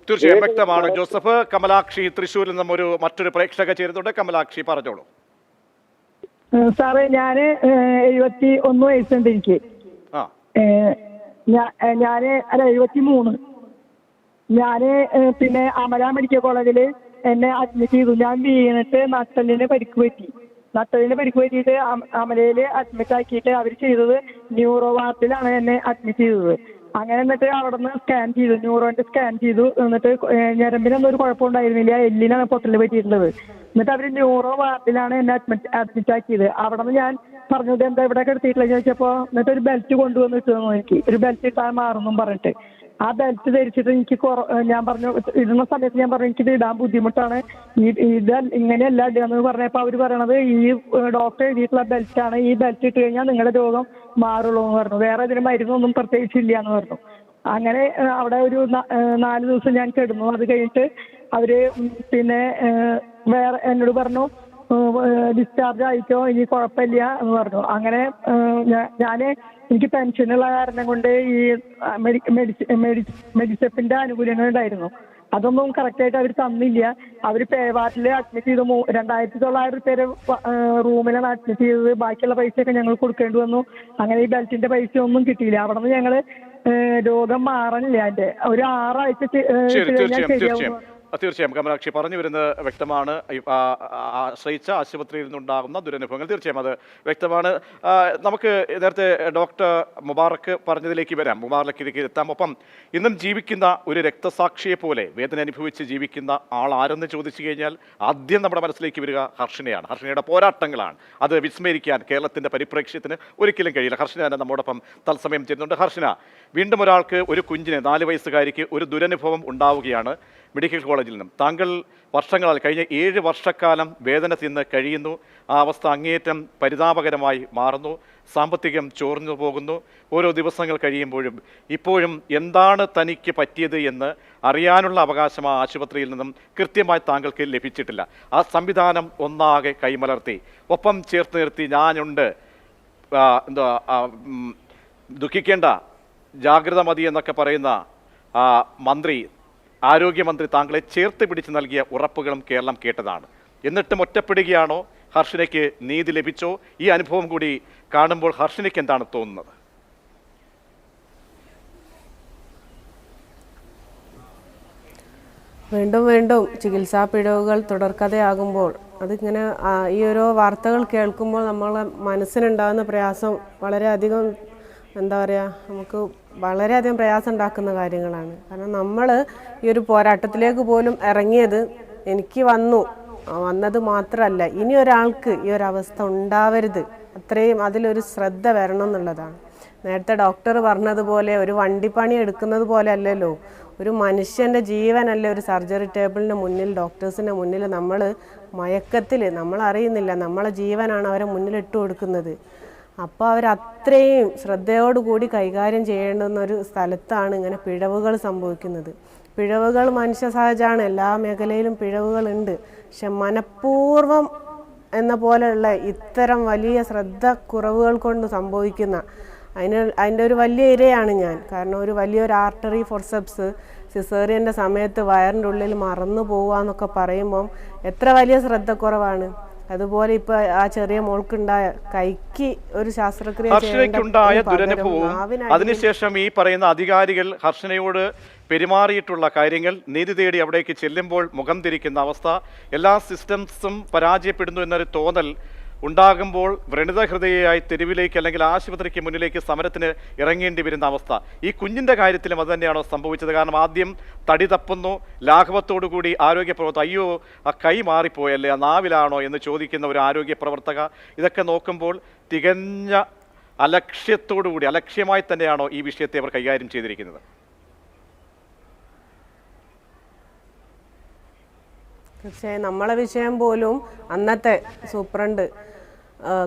തീർച്ചയായും വ്യക്തമാണ്. ജോസഫ്. കമലാക്ഷി തൃശ്ശൂരിൽ നിന്നും മറ്റൊരു പ്രേക്ഷക ചേരുന്നുണ്ട്. കമലാക്ഷി, പറഞ്ഞോളൂ. സാറേ, ഞാന് 71 വയസ്സുണ്ട് എനിക്ക്. ഞാന് 73. ഞാന് പിന്നെ അമല മെഡിക്കൽ കോളേജില് എന്നെ അഡ്മിറ്റ് ചെയ്തു. ഞാൻ വീണിട്ട് നട്ടലിന് പരിക്ക് പറ്റിയിട്ട് അമലയില് അഡ്മിറ്റ് ആക്കിയിട്ട് അവർ ചെയ്തത് ന്യൂറോ വാർഡിലാണ് എന്നെ അഡ്മിറ്റ് ചെയ്തത്. അങ്ങനെ എന്നിട്ട് അവിടെ നിന്ന് സ്കാൻ ചെയ്തു, ന്യൂറോന്റെ സ്കാൻ ചെയ്തു. എന്നിട്ട് ഞരമ്പിനൊന്നും ഒരു കുഴപ്പമുണ്ടായിരുന്നില്ല, എല്ലിനാണ് പൊട്ടൽ പറ്റിയിട്ടുള്ളത്. എന്നിട്ട് അവർ ന്യൂറോ വാർഡിലാണ് എന്നെ അഡ്മിറ്റ് ആക്കിയത്. അവിടെ നിന്ന് ഞാൻ പറഞ്ഞത് എന്താ ഇവിടെ കിടത്തിയിട്ടില്ല ചോദിച്ചപ്പോൾ എന്നിട്ട് ഒരു ബെൽറ്റ് കൊണ്ടുവന്ന് ഇട്ടു. എനിക്ക് ഒരു ബെൽറ്റ് ഇട്ടാൽ മാറുന്നു പറഞ്ഞിട്ട് ആ ബെൽറ്റ് ധരിച്ചിട്ട് എനിക്ക് ഞാൻ പറഞ്ഞു, ഇടുന്ന സമയത്ത് ഞാൻ പറഞ്ഞു എനിക്കിത് ഇടാൻ ബുദ്ധിമുട്ടാണ്, ഇത് ഇങ്ങനെയല്ല ഇടുകയെന്ന് പറഞ്ഞപ്പോൾ അവർ പറയണത് ഈ ഡോക്ടർ എഴുതിയിട്ടുള്ള ബെൽറ്റാണ്, ഈ ബെൽറ്റ് ഇട്ട് കഴിഞ്ഞാൽ നിങ്ങളുടെ രോഗം മാറുള്ളൂ എന്ന് പറഞ്ഞു, വേറെ ഇതിന് മരുന്നൊന്നും പ്രത്യേകിച്ചില്ല എന്ന് പറഞ്ഞു. അങ്ങനെ അവിടെ ഒരു 4 ദിവസം ഞാൻ കിടന്നു. അത് കഴിഞ്ഞിട്ട് അവർ പിന്നെ വേറെ എന്നോട് പറഞ്ഞു ഡിസ്ചാർജ് ആയിക്കോ, ഇനി കുഴപ്പമില്ല എന്ന് പറഞ്ഞു. അങ്ങനെ ഞാൻ എനിക്ക് പെൻഷനുള്ള കാരണം കൊണ്ട് ഈ മെഡിസെപ്പിൻ്റെ ആനുകൂല്യങ്ങൾ ഉണ്ടായിരുന്നു, അതൊന്നും കറക്റ്റായിട്ട് അവർ തന്നില്ല. അവർ പേവാറ്റിൽ അഡ്മിറ്റ് ചെയ്തു. 2900 രൂപ റൂമിലാണ് അഡ്മിറ്റ് ചെയ്തത്. ബാക്കിയുള്ള പൈസയൊക്കെ ഞങ്ങൾ കൊടുക്കേണ്ടി വന്നു. അങ്ങനെ ഈ ബെൽറ്റിൻ്റെ പൈസ ഒന്നും കിട്ടിയില്ല. അവിടെ നിന്ന് ഞങ്ങൾ രോഗം മാറണില്ല. എൻ്റെ ഒരു 6 ആഴ്ച ശരിയാവും. തീർച്ചയായും കമലാക്ഷി പറഞ്ഞു വരുന്നത് വ്യക്തമാണ്. ആശ്രയിച്ച ആശുപത്രിയിൽ നിന്നുണ്ടാകുന്ന ദുരനുഭവങ്ങൾ തീർച്ചയായും അത് വ്യക്തമാണ്. നമുക്ക് നേരത്തെ ഡോക്ടർ മുബാറക്ക് പറഞ്ഞതിലേക്ക് വരാം, മുബാറക്കിലേക്ക് എത്താം. ഒപ്പം ഇന്നും ജീവിക്കുന്ന ഒരു രക്തസാക്ഷിയെ പോലെ വേദന അനുഭവിച്ച് ജീവിക്കുന്ന ആൾ ആരെന്ന് ചോദിച്ചു കഴിഞ്ഞാൽ ആദ്യം നമ്മുടെ മനസ്സിലേക്ക് വരിക ഹർഷനയാണ്. ഹർഷനയുടെ പോരാട്ടങ്ങളാണ്. അത് വിസ്മരിക്കാൻ കേരളത്തിൻ്റെ പരിപ്രേക്ഷ്യത്തിന് ഒരിക്കലും കഴിയില്ല. ഹർഷന തന്നെ നമ്മോടൊപ്പം തത്സമയം ചേരുന്നുണ്ട്. ഹർഷന, വീണ്ടും ഒരാൾക്ക്, ഒരു കുഞ്ഞിന് 4 വയസ്സുകാരിക്ക് ഒരു ദുരനുഭവം ഉണ്ടാവുകയാണ് മെഡിക്കൽ കോളേജിൽ നിന്നും. താങ്കൾ വർഷങ്ങളാൽ, കഴിഞ്ഞ 7 വർഷക്കാലം വേദന തിന്ന് കഴിയുന്നു. ആ അവസ്ഥ അങ്ങേയറ്റം പരിതാപകരമായി മാറുന്നു. സാമ്പത്തികം ചോർന്നു പോകുന്നു. ഓരോ ദിവസങ്ങൾ കഴിയുമ്പോഴും ഇപ്പോഴും എന്താണ് തനിക്ക് പറ്റിയത് എന്ന് അറിയാനുള്ള അവകാശം ആ ആശുപത്രിയിൽ നിന്നും കൃത്യമായി താങ്കൾക്ക് ലഭിച്ചിട്ടില്ല. ആ സംവിധാനം ഒന്നാകെ കൈമലർത്തി, ഒപ്പം ചേർത്ത് നിർത്തി ഞാനുണ്ട്, ദുഃഖിക്കേണ്ട, ജാഗ്രത മതി എന്നൊക്കെ പറയുന്ന മന്ത്രി, ആരോഗ്യമന്ത്രി താങ്കളെ ചേർത്ത് പിടിച്ച് നൽകിയ ഉറപ്പുകളും കേരളം കേട്ടതാണ്. എന്നിട്ടും ഒറ്റപ്പെടുകയാണോ? ഹർഷനയ്ക്ക് നീതി ലഭിച്ചോ? ഈ അനുഭവം കൂടി കാണുമ്പോൾ ഹർഷനയ്ക്ക് എന്താണ് തോന്നുന്നത്? വീണ്ടും വീണ്ടും ചികിത്സാ പിഴവുകൾ തുടർക്കഥയാകുമ്പോൾ അതിങ്ങനെ ഈ ഓരോ വാർത്തകൾ കേൾക്കുമ്പോൾ നമ്മളെ മനസ്സിനുണ്ടാകുന്ന പ്രയാസം വളരെയധികം, എന്താ പറയുക, നമുക്ക് വളരെയധികം പ്രയാസം ഉണ്ടാക്കുന്ന കാര്യങ്ങളാണ്. കാരണം നമ്മൾ ഈ ഒരു പോരാട്ടത്തിലേക്ക് പോലും ഇറങ്ങിയത് എനിക്ക് വന്നത് മാത്രമല്ല, ഇനി ഒരാൾക്ക് ഈ ഒരവസ്ഥ ഉണ്ടാവരുത്, അത്രയും അതിലൊരു ശ്രദ്ധ വരണം എന്നുള്ളതാണ്. നേരത്തെ ഡോക്ടർ പറഞ്ഞതുപോലെ ഒരു വണ്ടിപ്പണി എടുക്കുന്നത് പോലെ അല്ലല്ലോ, ഒരു മനുഷ്യൻ്റെ ജീവനല്ലേ ഒരു സർജറി ടേബിളിന് മുന്നിൽ, ഡോക്ടേഴ്സിൻ്റെ മുന്നിൽ നമ്മൾ മയക്കത്തിൽ, നമ്മളറിയുന്നില്ല നമ്മളെ ജീവനാണ് അവരെ മുന്നിലിട്ട് കൊടുക്കുന്നത്. അപ്പോൾ അവരത്രയും ശ്രദ്ധയോടുകൂടി കൈകാര്യം ചെയ്യേണ്ടുന്ന ഒരു സ്ഥലത്താണ് ഇങ്ങനെ പിഴവുകൾ സംഭവിക്കുന്നത്. പിഴവുകൾ മനുഷ്യ സഹജമാണ്, എല്ലാ മേഖലയിലും പിഴവുകളുണ്ട്. പക്ഷെ മനഃപൂർവ്വം എന്ന പോലെയുള്ള ഇത്തരം വലിയ ശ്രദ്ധക്കുറവുകൾ കൊണ്ട് സംഭവിക്കുന്ന അതിൻ്റെ ഒരു വലിയ ഇരയാണ് ഞാൻ. കാരണം ഒരു വലിയൊരു ആർട്ടറി ഫോർസെപ്സ് സിസേറിയൻ്റെ സമയത്ത് വയറിൻ്റെ ഉള്ളിൽ മറന്നു പോവുക എന്നൊക്കെ പറയുമ്പം എത്ര വലിയ ശ്രദ്ധക്കുറവാണ്. അതുപോലെ ഇപ്പൊ ആ ചെറിയ മോൾക്കുണ്ടായ കൈക്ക് ഒരു ശസ്ത്രക്രിയ ഹർഷനയ്ക്കുണ്ടായ ദുരനുഭവവും അതിനുശേഷം ഈ പറയുന്ന അധികാരികൾ ഹർഷനയോട് പെരുമാറിയിട്ടുള്ള കാര്യങ്ങൾ, നീതി തേടി അവിടേക്ക് ചെല്ലുമ്പോൾ മുഖം തിരിക്കുന്ന അവസ്ഥ, എല്ലാ സിസ്റ്റംസും പരാജയപ്പെടുന്നു എന്നൊരു തോന്നൽ ഉണ്ടാകുമ്പോൾ വ്രണിതഹൃദയയായി തെരുവിലേക്ക് അല്ലെങ്കിൽ ആശുപത്രിക്ക് മുന്നിലേക്ക് സമരത്തിന് ഇറങ്ങേണ്ടി വരുന്ന അവസ്ഥ. ഈ കുഞ്ഞിൻ്റെ കാര്യത്തിലും അത് തന്നെയാണോ സംഭവിച്ചത്? കാരണം ആദ്യം തടി തപ്പുന്നു, ലാഘവത്തോടുകൂടി ആരോഗ്യ പ്രവർത്തക, അയ്യോ ആ കൈ മാറിപ്പോയല്ലേ, ആ നാവിലാണോ എന്ന് ചോദിക്കുന്ന ഒരു ആരോഗ്യ പ്രവർത്തക. ഇതൊക്കെ നോക്കുമ്പോൾ തികഞ്ഞ അലക്ഷ്യത്തോടുകൂടി, അലക്ഷ്യമായി തന്നെയാണോ ഈ വിഷയത്തെ അവർ കൈകാര്യം ചെയ്തിരിക്കുന്നത്? തീർച്ചയായും നമ്മളെ വിഷയം പോലും അന്നത്തെ സൂപ്രണ്ട്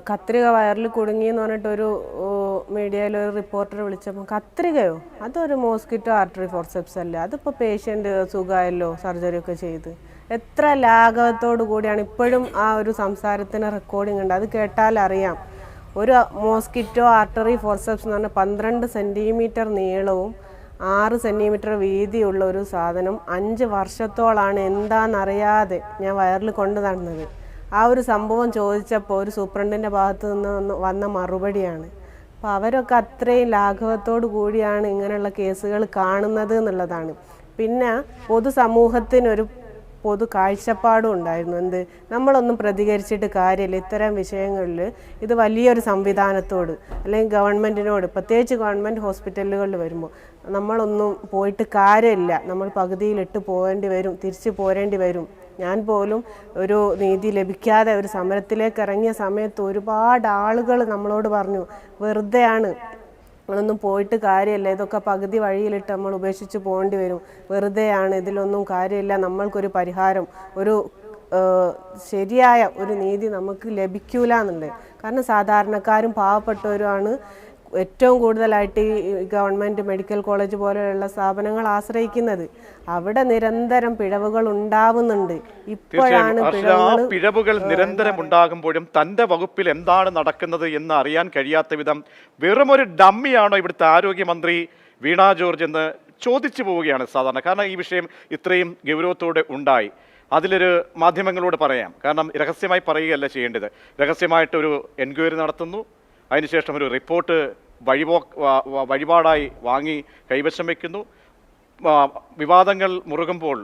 കത്രിക വയറിൽ കുടുങ്ങി എന്ന് പറഞ്ഞിട്ടൊരു മീഡിയയിലൊരു റിപ്പോർട്ടർ വിളിച്ചപ്പോൾ, കത്രികയോ, അതൊരു മോസ്കിറ്റോ ആർട്ടറി ഫോർസെപ്സ് അല്ലേ, അതിപ്പോൾ പേഷ്യൻ്റ് സുഖമായല്ലോ സർജറി ഒക്കെ ചെയ്ത്. എത്ര ലാഘവത്തോടു കൂടിയാണ് ഇപ്പോഴും ആ ഒരു സംസാരത്തിന് റെക്കോർഡിംഗ് ഉണ്ട്, അത് കേട്ടാൽ അറിയാം. ഒരു മോസ്കിറ്റോ ആർട്ടറി ഫോർസെപ്സ് എന്ന് പറഞ്ഞാൽ 12 സെൻറ്റിമീറ്റർ നീളവും 6 സെൻറ്റിമീറ്റർ വീതിയുള്ള ഒരു സാധനം 5 വർഷത്തോളാണ് എന്താണെന്നറിയാതെ ഞാൻ വയറിൽ കൊണ്ടു നടന്നത്. ആ ഒരു സംഭവം ചോദിച്ചപ്പോൾ ഒരു സൂപ്രണ്ടിൻ്റെ ഭാഗത്തു നിന്ന് വന്ന മറുപടിയാണ്. അപ്പോൾ അവരൊക്കെ അത്രയും ലാഘവത്തോടു കൂടിയാണ് ഇങ്ങനെയുള്ള കേസുകൾ കാണുന്നത് എന്നുള്ളതാണ്. പിന്നെ പൊതുസമൂഹത്തിനൊരു പൊതു കാഴ്ചപ്പാടും ഉണ്ടായിരുന്നു. എന്ത്, നമ്മളൊന്നും പ്രതികരിച്ചിട്ട് കാര്യമില്ല ഇത്തരം വിഷയങ്ങളിൽ, ഇത് വലിയൊരു സംവിധാനത്തോട് അല്ലെങ്കിൽ ഗവൺമെൻറ്റിനോട്, പ്രത്യേകിച്ച് ഗവൺമെൻറ് ഹോസ്പിറ്റലുകളിൽ വരുമ്പോൾ നമ്മളൊന്നും പോയിട്ട് കാര്യമില്ല, നമ്മൾ പകുതിയിലിട്ട് പോകേണ്ടി വരും, തിരിച്ചു പോരേണ്ടി വരും. ഞാൻ പോലും ഒരു നീതി ലഭിക്കാതെ ഒരു സമരത്തിലേക്ക് ഇറങ്ങിയ സമയത്ത് ഒരുപാട് ആളുകൾ നമ്മളോട് പറഞ്ഞു, വെറുതെയാണ് നമ്മളൊന്നും പോയിട്ട് കാര്യമില്ല, ഇതൊക്കെ പകുതി വഴിയിലിട്ട് നമ്മൾ ഉപേക്ഷിച്ച് പോകേണ്ടി വരും, വെറുതെയാണ്, ഇതിലൊന്നും കാര്യമില്ല, നമ്മൾക്കൊരു പരിഹാരം, ഒരു ശരിയായ ഒരു നീതി നമുക്ക് ലഭിക്കൂല എന്നുള്ളത്. കാരണം സാധാരണക്കാരും പാവപ്പെട്ടവരുമാണ് ഏറ്റവും കൂടുതലായിട്ട് ഈ ഗവൺമെൻറ് മെഡിക്കൽ കോളേജ് പോലെയുള്ള സ്ഥാപനങ്ങൾ ആശ്രയിക്കുന്നത്. അവിടെ നിരന്തരം പിഴവുകൾ ഉണ്ടാവുന്നുണ്ട്. ഇപ്പോഴാണ് പിഴവുകൾ നിരന്തരം ഉണ്ടാകുമ്പോഴും തൻ്റെ വകുപ്പിൽ എന്താണ് നടക്കുന്നത് എന്ന് അറിയാൻ കഴിയാത്ത വിധം വെറുമൊരു ഡമ്മിയാണോ ഇവിടുത്തെ ആരോഗ്യമന്ത്രി വീണ ജോർജ് എന്ന് ചോദിച്ചു പോവുകയാണ് സാധാരണ. കാരണം ഈ വിഷയം ഇത്രയും ഗൗരവത്തോടെ ഉണ്ടായി. അതിലൊരു മാധ്യമങ്ങളോട് പറയാം, കാരണം രഹസ്യമായി പറയുകയല്ല ചെയ്യേണ്ടത്. രഹസ്യമായിട്ടൊരു എൻക്വയറി നടത്തുന്നു, അതിനുശേഷം ഒരു റിപ്പോർട്ട് വഴിപാടായി വാങ്ങി കൈവശം വയ്ക്കുന്നു. വിവാദങ്ങൾ മുറുകുമ്പോൾ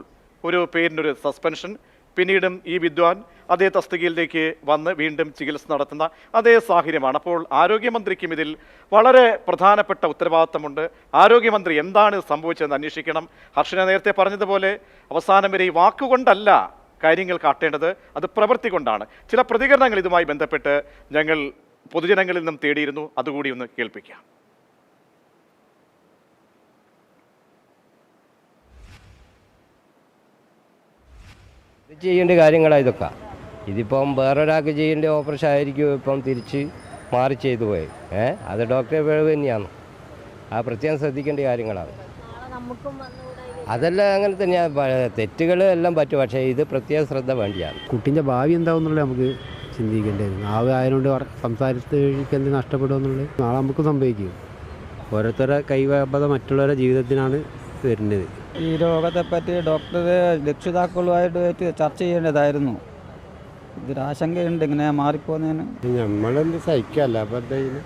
ഒരു പേരിനൊരു സസ്പെൻഷൻ, പിന്നീടും ഈ വിദ്വാൻ അതേ തസ്തികയിലേക്ക് വന്ന് വീണ്ടും ചികിത്സ നടത്തുന്ന അതേ സാഹചര്യമാണ്. അപ്പോൾ ആരോഗ്യമന്ത്രിക്കും ഇതിൽ വളരെ പ്രധാനപ്പെട്ട ഉത്തരവാദിത്തമുണ്ട്. ആരോഗ്യമന്ത്രി എന്താണ് സംഭവിച്ചതെന്ന് അന്വേഷിക്കണം. ഹർഷന നേരത്തെ പറഞ്ഞതുപോലെ അവസാനം വരെ ഈ വാക്കുകൊണ്ടല്ല കാര്യങ്ങൾ കാട്ടേണ്ടത്, അത് പ്രവൃത്തി കൊണ്ടാണ്. ചില പ്രതികരണങ്ങൾ ഇതുമായി ബന്ധപ്പെട്ട് ഞങ്ങൾ പൊതുജനങ്ങളിൽ നിന്നും തേടിയിരുന്നു, അതുകൂടി ഒന്ന് കേൾപ്പിക്കാം. ചെയ്യേണ്ട കാര്യങ്ങളാണ് ഇതൊക്കെ. ഇതിപ്പം വേറൊരാൾക്ക് ചെയ്യേണ്ട ഓപ്പറേഷൻ ആയിരിക്കും ഇപ്പം തിരിച്ച് മാറി ചെയ്തു പോയി. അത് ഡോക്ടറെ പിഴവ് തന്നെയാണ്. ആ പ്രത്യേകം ശ്രദ്ധിക്കേണ്ട കാര്യങ്ങളാണ്. അതെല്ലാം അങ്ങനെ തന്നെയാണ്. തെറ്റുകൾ എല്ലാം പറ്റും, പക്ഷേ ഇത് പ്രത്യേക ശ്രദ്ധ വേണ്ടിയാണ്. കുട്ടീൻ്റെ ഭാവി എന്താവുന്നുള്ളത് നമുക്ക് ചിന്തിക്കേണ്ടത്. നാവ് ആയതുകൊണ്ട് സംസാരത്തിലേക്ക് എന്ത് നഷ്ടപ്പെടുമെന്നുള്ളത് നാളെ നമുക്ക് സംഭവിക്കും. ഓരോരുത്തരുടെ കൈവബദ്ധ മറ്റുള്ളവരുടെ ജീവിതത്തിനാണ് വരുന്നത്. ഈ രോഗത്തെപ്പറ്റി ഡോക്ടർ രക്ഷിതാക്കളുമായിട്ട് ചർച്ച ചെയ്യേണ്ടതായിരുന്നു. ഇതൊരാശങ്കയുണ്ട് ഇങ്ങനെ മാറിപ്പോകുന്നതിന്. നമ്മളെന്ത് സഹിക്കല്ല, അപ്പം എന്തായാലും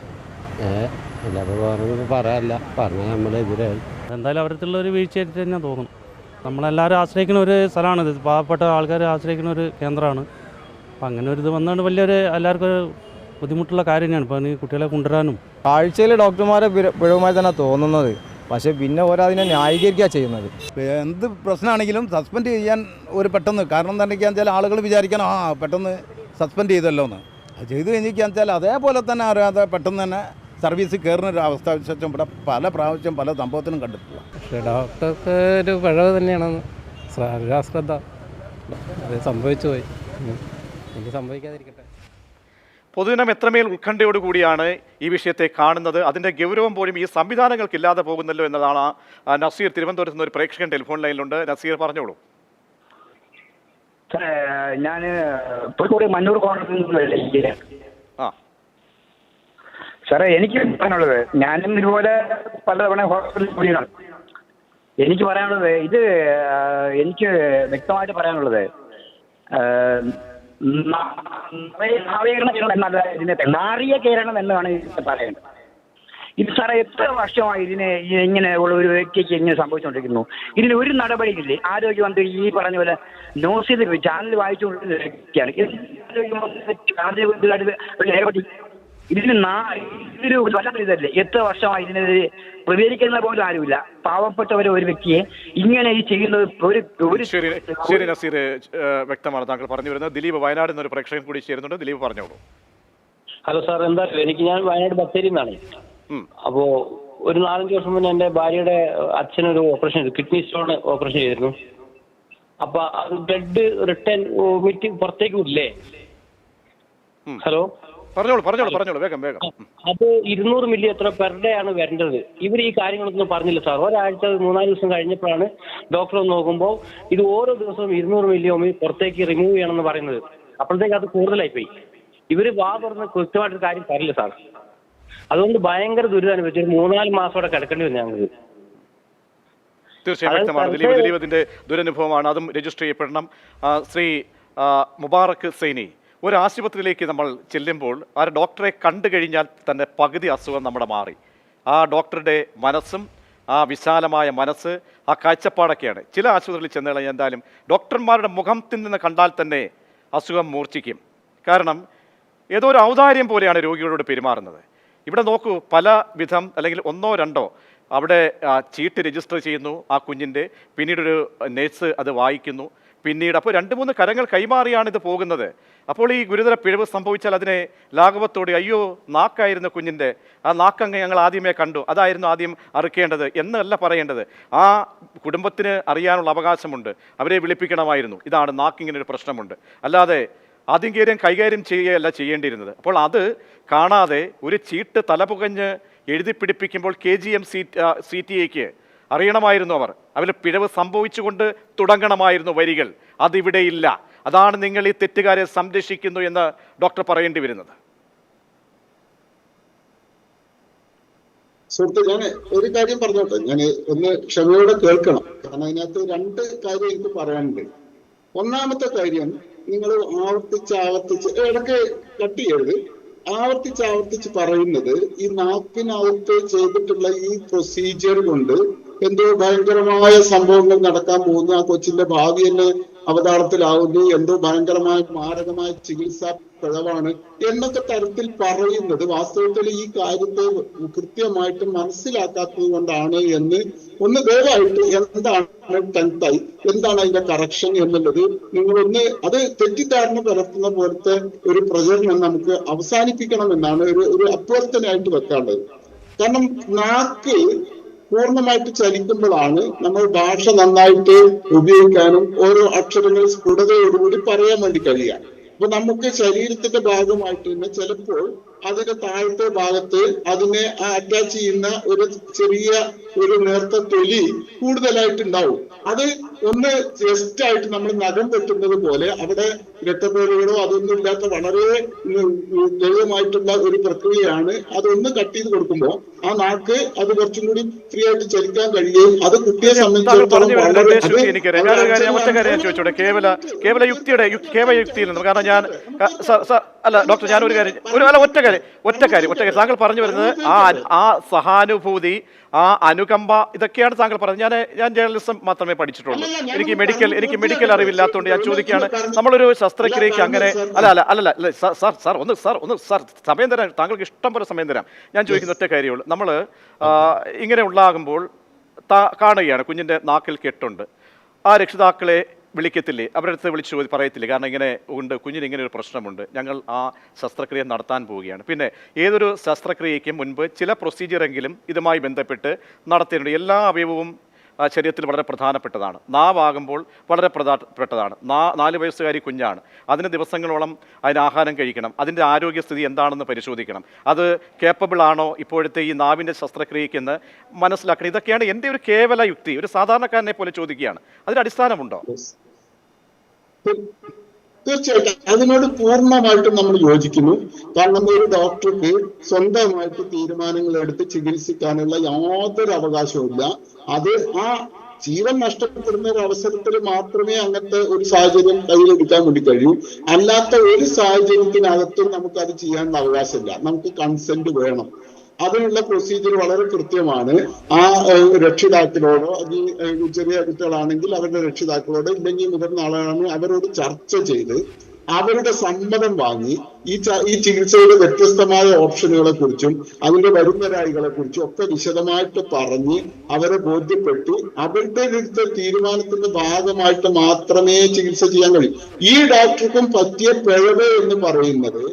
അപ്പോൾ വേറെ പറയാനല്ല പറഞ്ഞാൽ നമ്മളെതിരായി. എന്തായാലും അവരത്തുള്ള ഒരു വീഴ്ചയായിട്ട് തന്നെ തോന്നും. നമ്മളെല്ലാവരും ആശ്രയിക്കുന്ന ഒരു സ്ഥലമാണിത്, പാവപ്പെട്ട ആൾക്കാർ ആശ്രയിക്കുന്ന ഒരു കേന്ദ്രമാണ്. അപ്പം അങ്ങനെ ഒരു ഇത് വന്നുകൊണ്ട് വലിയൊരു എല്ലാവർക്കും ഒരു ബുദ്ധിമുട്ടുള്ള കാര്യം തന്നെയാണ് ഇപ്പം ഈ കുട്ടികളെ കൊണ്ടുവരാനും. കാഴ്ചയിൽ ഡോക്ടർമാരെ പിഴവുമായി തന്നെ തോന്നുന്നത്, പക്ഷേ പിന്നെ ഓരതിനെ ന്യായീകരിക്കുക ചെയ്യുന്നത്. എന്ത് പ്രശ്നമാണെങ്കിലും സസ്പെൻഡ് ചെയ്യാൻ ഒരു പെട്ടെന്ന്, കാരണം എന്താണെന്ന് വെച്ചാൽ ആളുകൾ വിചാരിക്കണം പെട്ടെന്ന് സസ്പെൻഡ് ചെയ്തല്ലോ എന്ന്. അത് ചെയ്ത് കഴിഞ്ഞിരിക്കുകയെന്ന് വെച്ചാൽ അതേപോലെ തന്നെ അറിയാതെ പെട്ടെന്ന് തന്നെ സർവീസ് കയറുന്ന ഒരു അവസ്ഥ വിശേഷം ഇവിടെ പല പ്രാവശ്യം പല സംഭവത്തിനും കണ്ടിട്ടില്ല. പക്ഷേ ഡോക്ടർക്ക് ഒരു പിഴവ് തന്നെയാണെന്ന് അശ്രദ്ധ അത് സംഭവിച്ചു പോയി. എനിക്ക് സംഭവിക്കാതിരിക്കട്ടെ. പൊതുജനം എത്രമേൽ ഉത്കണ്ഠയോടുകൂടിയാണ് ഈ വിഷയത്തെ കാണുന്നത്. അതിൻ്റെ ഗൗരവം പോലും ഈ സംവിധാനങ്ങൾക്കില്ലാതെ പോകുന്നല്ലോ എന്നതാണ് നസീർ തിരുവനന്തപുരത്ത് നിന്ന് ഒരു പ്രേക്ഷകൻ ടെലിഫോൺ ലൈനിലുണ്ട്. നസീർ പറഞ്ഞോളൂ. ഞാൻ മണ്ണൂർ കോളേജിൽ സാറേ, എനിക്ക് പറയാനുള്ളത്, ഞാനും ഇതുപോലെ പലതവണ ഹോസ്പിറ്റലിൽ പോയതാണ്. എനിക്ക് പറയാനുള്ളത് ഇത് എനിക്ക് വ്യക്തമായിട്ട് പറയാനുള്ളത് എന്നല്ല, ഇതിനകത്ത് നാറികീകരണം എന്നാണ് പറയുന്നത്. ഇത് സാറേ എത്ര വർഷമായി ഇതിനെ ഇങ്ങനെ ഉള്ള ഒരു വ്യക്തിക്ക് ഇങ്ങനെ സംഭവിച്ചുകൊണ്ടിരിക്കുന്നു. ഇതിന് ഒരു നടപടിയില്ലേ? ആരോഗ്യമന്ത്രി ഈ പറഞ്ഞ പോലെ ന്യൂസ് ചെയ്ത് ചാനൽ വായിച്ചുകൊണ്ടിരുന്ന വ്യക്തിയാണ്. ഇതിന് ഇതൊരു വല്ലാത്ത ഇതല്ലേ? എത്ര വർഷമായി ഇതിനെതിരെ പ്രതികരിക്കുന്ന പോലും ആരുമില്ല. പാവപ്പെട്ടവരെ ഒരു വ്യക്തിയെ ഇങ്ങനെ ഈ ചെയ്യുന്നത് ഒരു ശരി നസീർ, വ്യക്തമാണ് താങ്കൾ പറഞ്ഞു വരുന്നത്. ദിലീപ് വയനാട് എന്നൊരു പ്രേക്ഷകൻ കൂടി ചേരുന്നുണ്ട്. ദിലീപ് പറഞ്ഞോളൂ. ഹലോ സാർ, എന്താ ഞാൻ വയനാട് ബത്തേരിയിൽ നിന്നാണ്. അപ്പോ ഒരു 4-5 വർഷം മുന്നേ എൻ്റെ ഭാര്യയുടെ അച്ഛനൊരു ഓപ്പറേഷൻ ചെയ്തു, കിഡ്നി സ്റ്റോൺ ഓപ്പറേഷൻ ചെയ്തിരുന്നു. അപ്പൊ അത് ബ്ലഡ് റിട്ടേൺ വോമിറ്റ് പുറത്തേക്ക് വിടില്ലേ? ഹലോ, പറഞ്ഞോളൂ വേഗം. അത് 200 മില്ലി എത്ര പെർ ഡേ ആണ് വരേണ്ടത്. ഇവർ ഈ കാര്യങ്ങളൊന്നും പറഞ്ഞില്ല സാർ. ഒരാഴ്ച 3-4 ദിവസം കഴിഞ്ഞപ്പോഴാണ് ഡോക്ടർ ഒന്ന് നോക്കുമ്പോൾ ഇത് ഓരോ ദിവസവും 200 മില്ലി പുറത്തേക്ക് റിമൂവ് ചെയ്യണമെന്ന് പറയുന്നത്. അപ്പോഴത്തേക്ക് അത് കൂടുതലായിപ്പോയി. ഇവർ വാ തുറന്ന് കൃത്യമായിട്ടൊരു കാര്യം പറയില്ല സാർ. അതുകൊണ്ട് ഭയങ്കര ദുരിതമനുഭവിച്ചു. 3-4 മാസത്തോടെ കിടക്കേണ്ടി വന്നു ഞങ്ങൾക്ക്. തീർച്ചയായും വ്യക്തമാണ്. ദിലീപ് ഇതിന്റെ ദുരനുഭവമാണ്, അതും രജിസ്റ്റർ ചെയ്യപ്പെടണം. ശ്രീ മുബാറക് സൈനി, ഒരു ആശുപത്രിയിലേക്ക് നമ്മൾ ചെല്ലുമ്പോൾ ആ ഡോക്ടറെ കണ്ടു കഴിഞ്ഞാൽ തന്നെ പകുതി അസുഖം നമ്മുടെ മാറി. ആ ഡോക്ടറുടെ മനസ്സും ആ വിശാലമായ മനസ്സ്, ആ കാഴ്ചപ്പാടൊക്കെയാണ്. ചില ആശുപത്രിയിൽ ചെന്ന് കഴിഞ്ഞാൽ എന്തായാലും ഡോക്ടർമാരുടെ മുഖത്തിൽ നിന്ന് കണ്ടാൽ തന്നെ അസുഖം മൂർച്ഛിക്കും. കാരണം ഏതോ ഒരു ഔദാര്യം പോലെയാണ് രോഗികളോട് പെരുമാറുന്നത്. ഇവിടെ നോക്കൂ, പല വിധം അല്ലെങ്കിൽ 1-2 അവിടെ ചീട്ട് രജിസ്റ്റർ ചെയ്യുന്നു ആ കുഞ്ഞിൻ്റെ, പിന്നീടൊരു നേഴ്സ് അത് വായിക്കുന്നു, പിന്നീട് അപ്പോൾ 2-3 കരങ്ങൾ കൈമാറിയാണ് ഇത് പോകുന്നത്. അപ്പോൾ ഈ ഗുരുതര പിഴവ് സംഭവിച്ചാൽ അതിനെ ലാഘവത്തോടെ അയ്യോ നാക്കായിരുന്നു കുഞ്ഞിൻ്റെ, ആ നാക്കങ്ങ് ഞങ്ങൾ ആദ്യമേ കണ്ടു, അതായിരുന്നു ആദ്യം അറുക്കേണ്ടത് എന്നല്ല പറയേണ്ടത്. ആ കുടുംബത്തിന് അറിയാനുള്ള അവകാശമുണ്ട്, അവരെ വിളിപ്പിക്കണമായിരുന്നു, ഇതാണ് നാക്കിങ്ങനെ ഒരു പ്രശ്നമുണ്ട്. അല്ലാതെ ആദ്യം കൈകാര്യം ചെയ്യുകയല്ല ചെയ്യേണ്ടിയിരുന്നത്. അപ്പോൾ അത് കാണാതെ ഒരു ചീട്ട് തലപുകഞ്ഞ് എഴുതി പിടിപ്പിക്കുമ്പോൾ KGM-CTA അറിയണമായിരുന്നു, അവർ പിഴവ് സംഭവിച്ചുകൊണ്ട് തുടങ്ങണമായിരുന്നു വരികൾ. അതിവിടെയില്ല. അതാണ് നിങ്ങൾ ഈ തെറ്റുകാരെ സംരക്ഷിക്കുന്നു എന്ന് ഡോക്ടർ പറയേണ്ടി വരുന്നത്. സുഹൃത്ത്, ഞാൻ ഒരു കാര്യം പറഞ്ഞോട്ടെ, ഞാൻ ഒന്ന് ക്ഷമയോടെ കേൾക്കണം. കാരണം അതിനകത്ത് 2 കാര്യം എനിക്ക് പറയാനുണ്ട്. ഒന്നാമത്തെ കാര്യം, നിങ്ങൾ ആവർത്തിച്ച് ഇടയ്ക്ക് കട്ട് ചെയ്യരുത്, ആവർത്തിച്ച് പറയുന്നത് ഈ നാക്കിനകത്ത് ചെയ്തിട്ടുള്ള ഈ പ്രൊസീജിയർ കൊണ്ട് എന്തോ ഭയങ്കരമായ സംഭവങ്ങൾ നടക്കാൻ പോകുന്നു, ആ കൊച്ചിന്റെ ഭാവി തന്നെ അവതാളത്തിലാവുന്നു, എന്തോ ഭയങ്കരമായ മാരകമായ ചികിത്സാ പിഴവാണ് എന്നൊക്കെ തരത്തിൽ പറയുന്നത് വാസ്തവത്തിൽ ഈ കാര്യത്തെ കൃത്യമായിട്ട് മനസ്സിലാക്കാത്തത് കൊണ്ടാണ് എന്ന് ഒന്ന് ദയവായിട്ട് എന്താണ് 10th ആയി, എന്താണ് അതിന്റെ കറക്ഷൻ എന്നുള്ളത് നിങ്ങളൊന്ന് അത് തെറ്റിദ്ധാരണ പരത്തുന്ന പോലത്തെ ഒരു പ്രചരണം നമുക്ക് അവസാനിപ്പിക്കണം എന്നാണ് ഒരു അഭ്യർത്ഥനയായിട്ട് വെക്കേണ്ടത്. കാരണം നാക്ക് പൂർണ്ണമായിട്ട് ചലിക്കുമ്പോഴാണ് നമ്മൾ ഭാഷ നന്നായിട്ട് ഉപയോഗിക്കാനും ഓരോ അക്ഷരങ്ങൾ സ്ഫുടതയോടുകൂടി പറയാൻ വേണ്ടി കഴിയുക. അപ്പൊ നമുക്ക് ശരീരത്തിന്റെ ഭാഗമായിട്ട് തന്നെ ചിലപ്പോൾ അതിന്റെ താഴത്തെ ഭാഗത്ത് അതിനെ അറ്റാച്ച് ചെയ്യുന്ന ഒരു ചെറിയ ഒരു നേർത്ത തൊലി കൂടുതലായിട്ടുണ്ടാവും. അത് ഒന്ന് ജസ്റ്റ് ആയിട്ട് നമ്മൾ നഖം വെട്ടുന്നത് പോലെ അവിടെ രക്തപ്പേറുകളോ അതൊന്നും ഇല്ലാത്ത വളരെ ലളിതമായിട്ടുള്ള ഒരു പ്രക്രിയയാണ്. അതൊന്ന് കട്ട് ചെയ്ത് കൊടുക്കുമ്പോൾ ആ നാക്ക് അത് കുറച്ചും കൂടി ഫ്രീ ആയിട്ട് ചലിക്കാൻ കഴിയുകയും അത് കുട്ടിയെ സംബന്ധിച്ചിടത്തോളം കേവല യുക്തിയിൽ നിന്ന്, കാരണം ഞാൻ അല്ല ഡോക്ടർ, ഞാൻ ഒറ്റ കാര്യം താങ്കൾ പറഞ്ഞു വരുന്നത് ആ സഹാനുഭൂതി, ആ അനുകമ്പ, ഇതൊക്കെയാണ് താങ്കൾ പറഞ്ഞത്. ഞാൻ ജേർണലിസം മാത്രമേ പഠിച്ചിട്ടുള്ളൂ, എനിക്ക് മെഡിക്കൽ അറിവില്ലാത്തതുകൊണ്ട് ഞാൻ ചോദിക്കുകയാണ്. നമ്മളൊരു ശസ്ത്രക്രിയക്ക് അങ്ങനെ അല്ല സാർ സമയം തരാം, താങ്കൾക്ക് ഇഷ്ടം പോലെ സമയം തരാം. ഞാൻ ചോദിക്കുന്ന ഒറ്റ കാര്യമുള്ളൂ. നമ്മൾ ഇങ്ങനെ ഉണ്ടാകുമ്പോൾ കാണുകയാണ് കുഞ്ഞിൻ്റെ നാക്കിൽ കെട്ടുണ്ട്, ആ രക്ഷിതാക്കളെ വിളിക്കത്തില്ലേ, അവരുടെ അടുത്ത് വിളിച്ച് പറയത്തില്ലേ, കാരണം ഇങ്ങനെ ഉണ്ട്, കുഞ്ഞിന് ഇങ്ങനെ ഒരു പ്രശ്നമുണ്ട്, ഞങ്ങൾ ആ ശസ്ത്രക്രിയ നടത്താൻ പോവുകയാണ്. പിന്നെ ഏതൊരു ശസ്ത്രക്രിയയ്ക്ക് മുൻപ് ചില പ്രൊസീജിയറെങ്കിലും ഇതുമായി ബന്ധപ്പെട്ട് നടത്തേണ്ടത്. എല്ലാ അവയവവും ശരീരത്തിൽ വളരെ പ്രധാനപ്പെട്ടതാണ്. നാവാകുമ്പോൾ വളരെ പ്രധാനപ്പെട്ടതാണ്. 4 വയസ്സുകാരി കുഞ്ഞാണ്, അതിന് ദിവസങ്ങളോളം അതിന് ആഹാരം കഴിക്കണം, അതിൻ്റെ ആരോഗ്യസ്ഥിതി എന്താണെന്ന് പരിശോധിക്കണം, അത് കേപ്പബിൾ ആണോ ഇപ്പോഴത്തെ ഈ നാവിൻ്റെ ശസ്ത്രക്രിയക്കെന്ന് മനസ്സിലാക്കണം. ഇതൊക്കെയാണ് എൻ്റെ ഒരു കേവല യുക്തി, ഒരു സാധാരണക്കാരനെ പോലെ ചോദിക്കുകയാണ്. അതിന് അടിസ്ഥാനമുണ്ടോ? തീർച്ചയായിട്ടും അതിനോട് പൂർണ്ണമായിട്ടും നമ്മൾ യോജിക്കുന്നു. കാരണം ഒരു ഡോക്ടർക്ക് സ്വന്തമായിട്ട് തീരുമാനങ്ങൾ എടുത്ത് ചികിത്സിക്കാനുള്ള യാതൊരു അവകാശവുമില്ല. അത് ആ ജീവൻ നഷ്ടപ്പെടുന്ന ഒരു അവസരത്തിൽ മാത്രമേ അങ്ങനത്തെ ഒരു സാഹചര്യം കയ്യിലെടുക്കാൻ വേണ്ടി കഴിയൂ. അല്ലാത്ത ഒരു സാഹചര്യത്തിനകത്തും നമുക്ക് അത് ചെയ്യാനുള്ള അവകാശമില്ല. നമുക്ക് കൺസെന്റ് വേണം. അതിനുള്ള പ്രൊസീജിയർ വളരെ കൃത്യമാണ്. ആ രക്ഷിതാക്കളോടോ, ചെറിയ കുട്ടികളാണെങ്കിൽ അവരുടെ രക്ഷിതാക്കളോടോ, ഇല്ലെങ്കിൽ മുതിർന്ന ആളാണെങ്കിൽ അവരോട് ചർച്ച ചെയ്ത് അവരുടെ സമ്മതം വാങ്ങി ഈ ചികിത്സയുടെ വ്യത്യസ്തമായ ഓപ്ഷനുകളെ കുറിച്ചും അതിന്റെ വരുന്നരായികളെ കുറിച്ചും ഒക്കെ വിശദമായിട്ട് പറഞ്ഞ് അവരെ ബോധ്യപ്പെട്ടു അവരുടെ തീരുമാനത്തിന്റെ ഭാഗമായിട്ട് മാത്രമേ ചികിത്സ ചെയ്യാൻ കഴിയൂ. ഈ ഡോക്ടർക്കും പറ്റിയ പിഴവ് എന്ന് പറയുന്നത്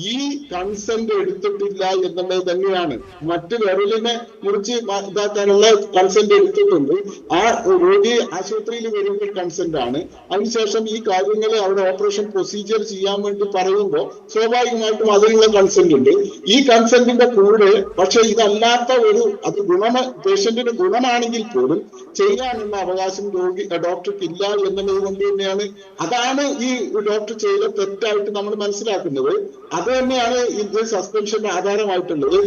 ഈ കൺസെന്റ് എടുത്തിട്ടില്ല എന്നുള്ളത് തന്നെയാണ്. മറ്റു വിരലിനെ മുറിച്ച് ഇതാക്കാനുള്ള കൺസെന്റ് എടുത്തിട്ടുണ്ട്. ആ രോഗി ആശുപത്രിയിൽ വരുമ്പോൾ കൺസെന്റ് ആണ്. അതിനുശേഷം ഈ കാര്യങ്ങൾ അവിടെ ഓപ്പറേഷൻ പ്രൊസീജിയർ ചെയ്യാൻ വേണ്ടി പറയുമ്പോൾ സ്വാഭാവികമായിട്ടും അതിനുള്ള കൺസെന്റ് ഉണ്ട്. ഈ കൺസെന്റിന്റെ കൂടെ പക്ഷെ ഇതല്ലാത്ത അത് പേഷ്യന്റിന് ഗുണമാണെങ്കിൽ പോലും ചെയ്യാനുള്ള അവകാശം ഡോക്ടർക്ക് ഇല്ല എന്നുള്ളത് കൊണ്ട് തന്നെയാണ് അതാണ് ഈ ഡോക്ടർ ചെയ്ത തെറ്റായിട്ട് നമ്മൾ മനസ്സിലാക്കുന്നത്. അത് തന്നെയാണ് ഇത് സസ്പെൻഷന്റെ ആധാരമായിട്ടുള്ളത്.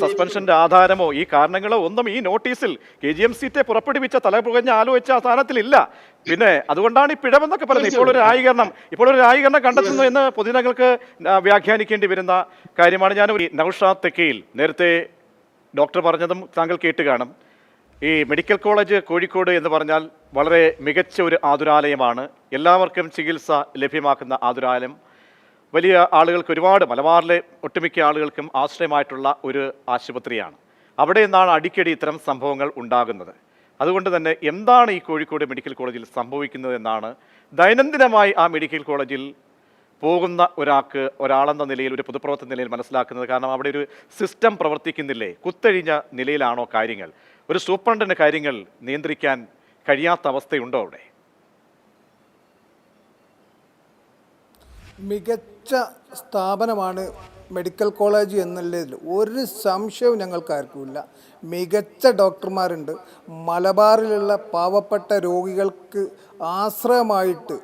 സസ്പെൻഷന്റെ ആധാരമോ ഈ കാരണങ്ങളോ ഒന്നും ഈ നോട്ടീസിൽ KGM-CTA പുറപ്പെടുവിച്ച തലപുകഞ്ഞ ആലോചിച്ച സ്ഥാനത്തിലില്ല. പിന്നെ അതുകൊണ്ടാണ് ഈ പിഴവെന്നൊക്കെ പറയുന്നത്. ഇപ്പോൾ ഒരു ന്യായീകരണം കണ്ടെത്തുന്നു എന്ന് പൊതുജനങ്ങൾക്ക് വ്യാഖ്യാനിക്കേണ്ടി വരുന്ന കാര്യമാണ്. ഞാൻ നൗഷാദ് തെക്കയിൽ നേരത്തെ ഡോക്ടർ പറഞ്ഞതും താങ്കൾ കേട്ട് കാണും. ഈ മെഡിക്കൽ കോളേജ് കോഴിക്കോട് എന്ന് പറഞ്ഞാൽ വളരെ മികച്ച ഒരു ആതുരാലയമാണ്. എല്ലാവർക്കും ചികിത്സ ലഭ്യമാക്കുന്ന ആതുരാലയം. വലിയ ആളുകൾക്ക് ഒരുപാട് മലബാറിലെ ഒട്ടുമിക്ക ആളുകൾക്കും ആശ്രയമായിട്ടുള്ള ഒരു ആശുപത്രിയാണ്. അവിടെ നിന്നാണ് അടിക്കടി ഇത്തരം സംഭവങ്ങൾ ഉണ്ടാകുന്നത്. അതുകൊണ്ട് തന്നെ എന്താണ് ഈ കോഴിക്കോട് മെഡിക്കൽ കോളേജിൽ സംഭവിക്കുന്നത് എന്നാണ് ദൈനംദിനമായി ആ മെഡിക്കൽ കോളേജിൽ പോകുന്ന ഒരാളെന്ന നിലയിൽ, ഒരു പൊതുപ്രവർത്തന നിലയിൽ മനസ്സിലാക്കുന്നത്. കാരണം അവിടെ ഒരു സിസ്റ്റം പ്രവർത്തിക്കുന്നില്ലേ, കുത്തഴിഞ്ഞ നിലയിലാണോ കാര്യങ്ങൾ, ഒരു സൂപ്രണ്ടിന് കാര്യങ്ങൾ നിയന്ത്രിക്കാൻ കഴിയാത്ത അവസ്ഥയുണ്ടോ അവിടെ? മികച്ച സ്ഥാപനമാണ് മെഡിക്കൽ കോളേജ് എന്നുള്ളതിൽ ഒരു സംശയവും ഞങ്ങൾക്കാർക്കുമില്ല. മികച്ച ഡോക്ടർമാരുണ്ട്. മലബാറിലുള്ള പാവപ്പെട്ട രോഗികൾക്ക് ആശ്രയമായിട്ട്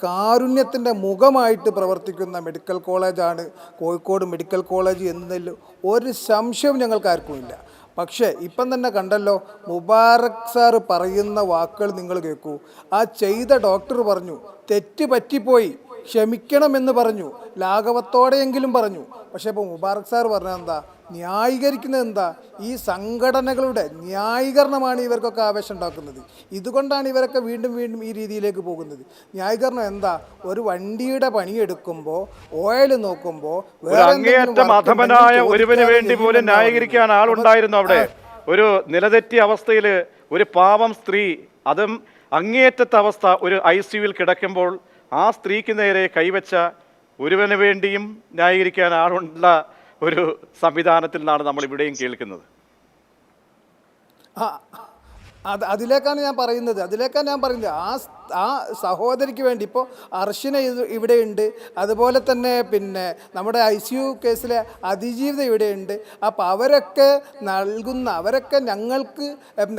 കാരുണ്യത്തിൻ്റെ മുഖമായിട്ട് പ്രവർത്തിക്കുന്ന മെഡിക്കൽ കോളേജാണ് കോഴിക്കോട് മെഡിക്കൽ കോളേജ് എന്നതിൽ ഒരു സംശയവും ഞങ്ങൾക്കാർക്കുമില്ല. പക്ഷേ ഇപ്പം തന്നെ കണ്ടല്ലോ, മുബാറക് സാറ് പറയുന്ന വാക്കുകൾ നിങ്ങൾ കേൾക്കൂ. ആ ചെയ്ത ഡോക്ടർ പറഞ്ഞു തെറ്റ് പറ്റിപ്പോയി, ക്ഷമിക്കണമെന്ന് പറഞ്ഞു, ലാഘവത്തോടെയെങ്കിലും പറഞ്ഞു. പക്ഷേ ഇപ്പോൾ മുബാറക് സാർ പറഞ്ഞത് എന്താ, ന്യായീകരിക്കുന്നത് എന്താ? ഈ സംഘടനകളുടെ ന്യായീകരണമാണ് ഇവർക്കൊക്കെ ആവേശം ഉണ്ടാക്കുന്നത്. ഇതുകൊണ്ടാണ് ഇവരൊക്കെ വീണ്ടും വീണ്ടും ഈ രീതിയിലേക്ക് പോകുന്നത്. ന്യായീകരണം എന്താ? ഒരു വണ്ടിയുടെ പണിയെടുക്കുമ്പോൾ ഓയിൽ നോക്കുമ്പോൾ അധമനായ ഒരുവന് വേണ്ടി പോലും ന്യായീകരിക്കാൻ ആളുണ്ടായിരുന്നു അവിടെ. ഒരു നിലതെറ്റിയ അവസ്ഥയിൽ ഒരു പാവം സ്ത്രീ, അതും അങ്ങേയറ്റത്തെ അവസ്ഥ, ഒരു ICUവിൽ കിടക്കുമ്പോൾ ആ സ്ത്രീക്ക് നേരെ കൈവച്ച ഒരുവന് വേണ്ടിയും ന്യായീകരിക്കാൻ ആളുള്ള ഒരു സംവിധാനത്തിൽ നിന്നാണ് നമ്മൾ ഇവിടെയും കേൾക്കുന്നത്. അതിലേക്കാണ് ഞാൻ പറയുന്നത്. ആ സഹോദരിക്ക് വേണ്ടി ഇപ്പോൾ അർഷിന ഇവിടെയുണ്ട്, അതുപോലെ തന്നെ പിന്നെ നമ്മുടെ ICU കേസിലെ അതിജീവിത ഇവിടെയുണ്ട്. അപ്പോൾ അവരൊക്കെ ഞങ്ങൾക്ക്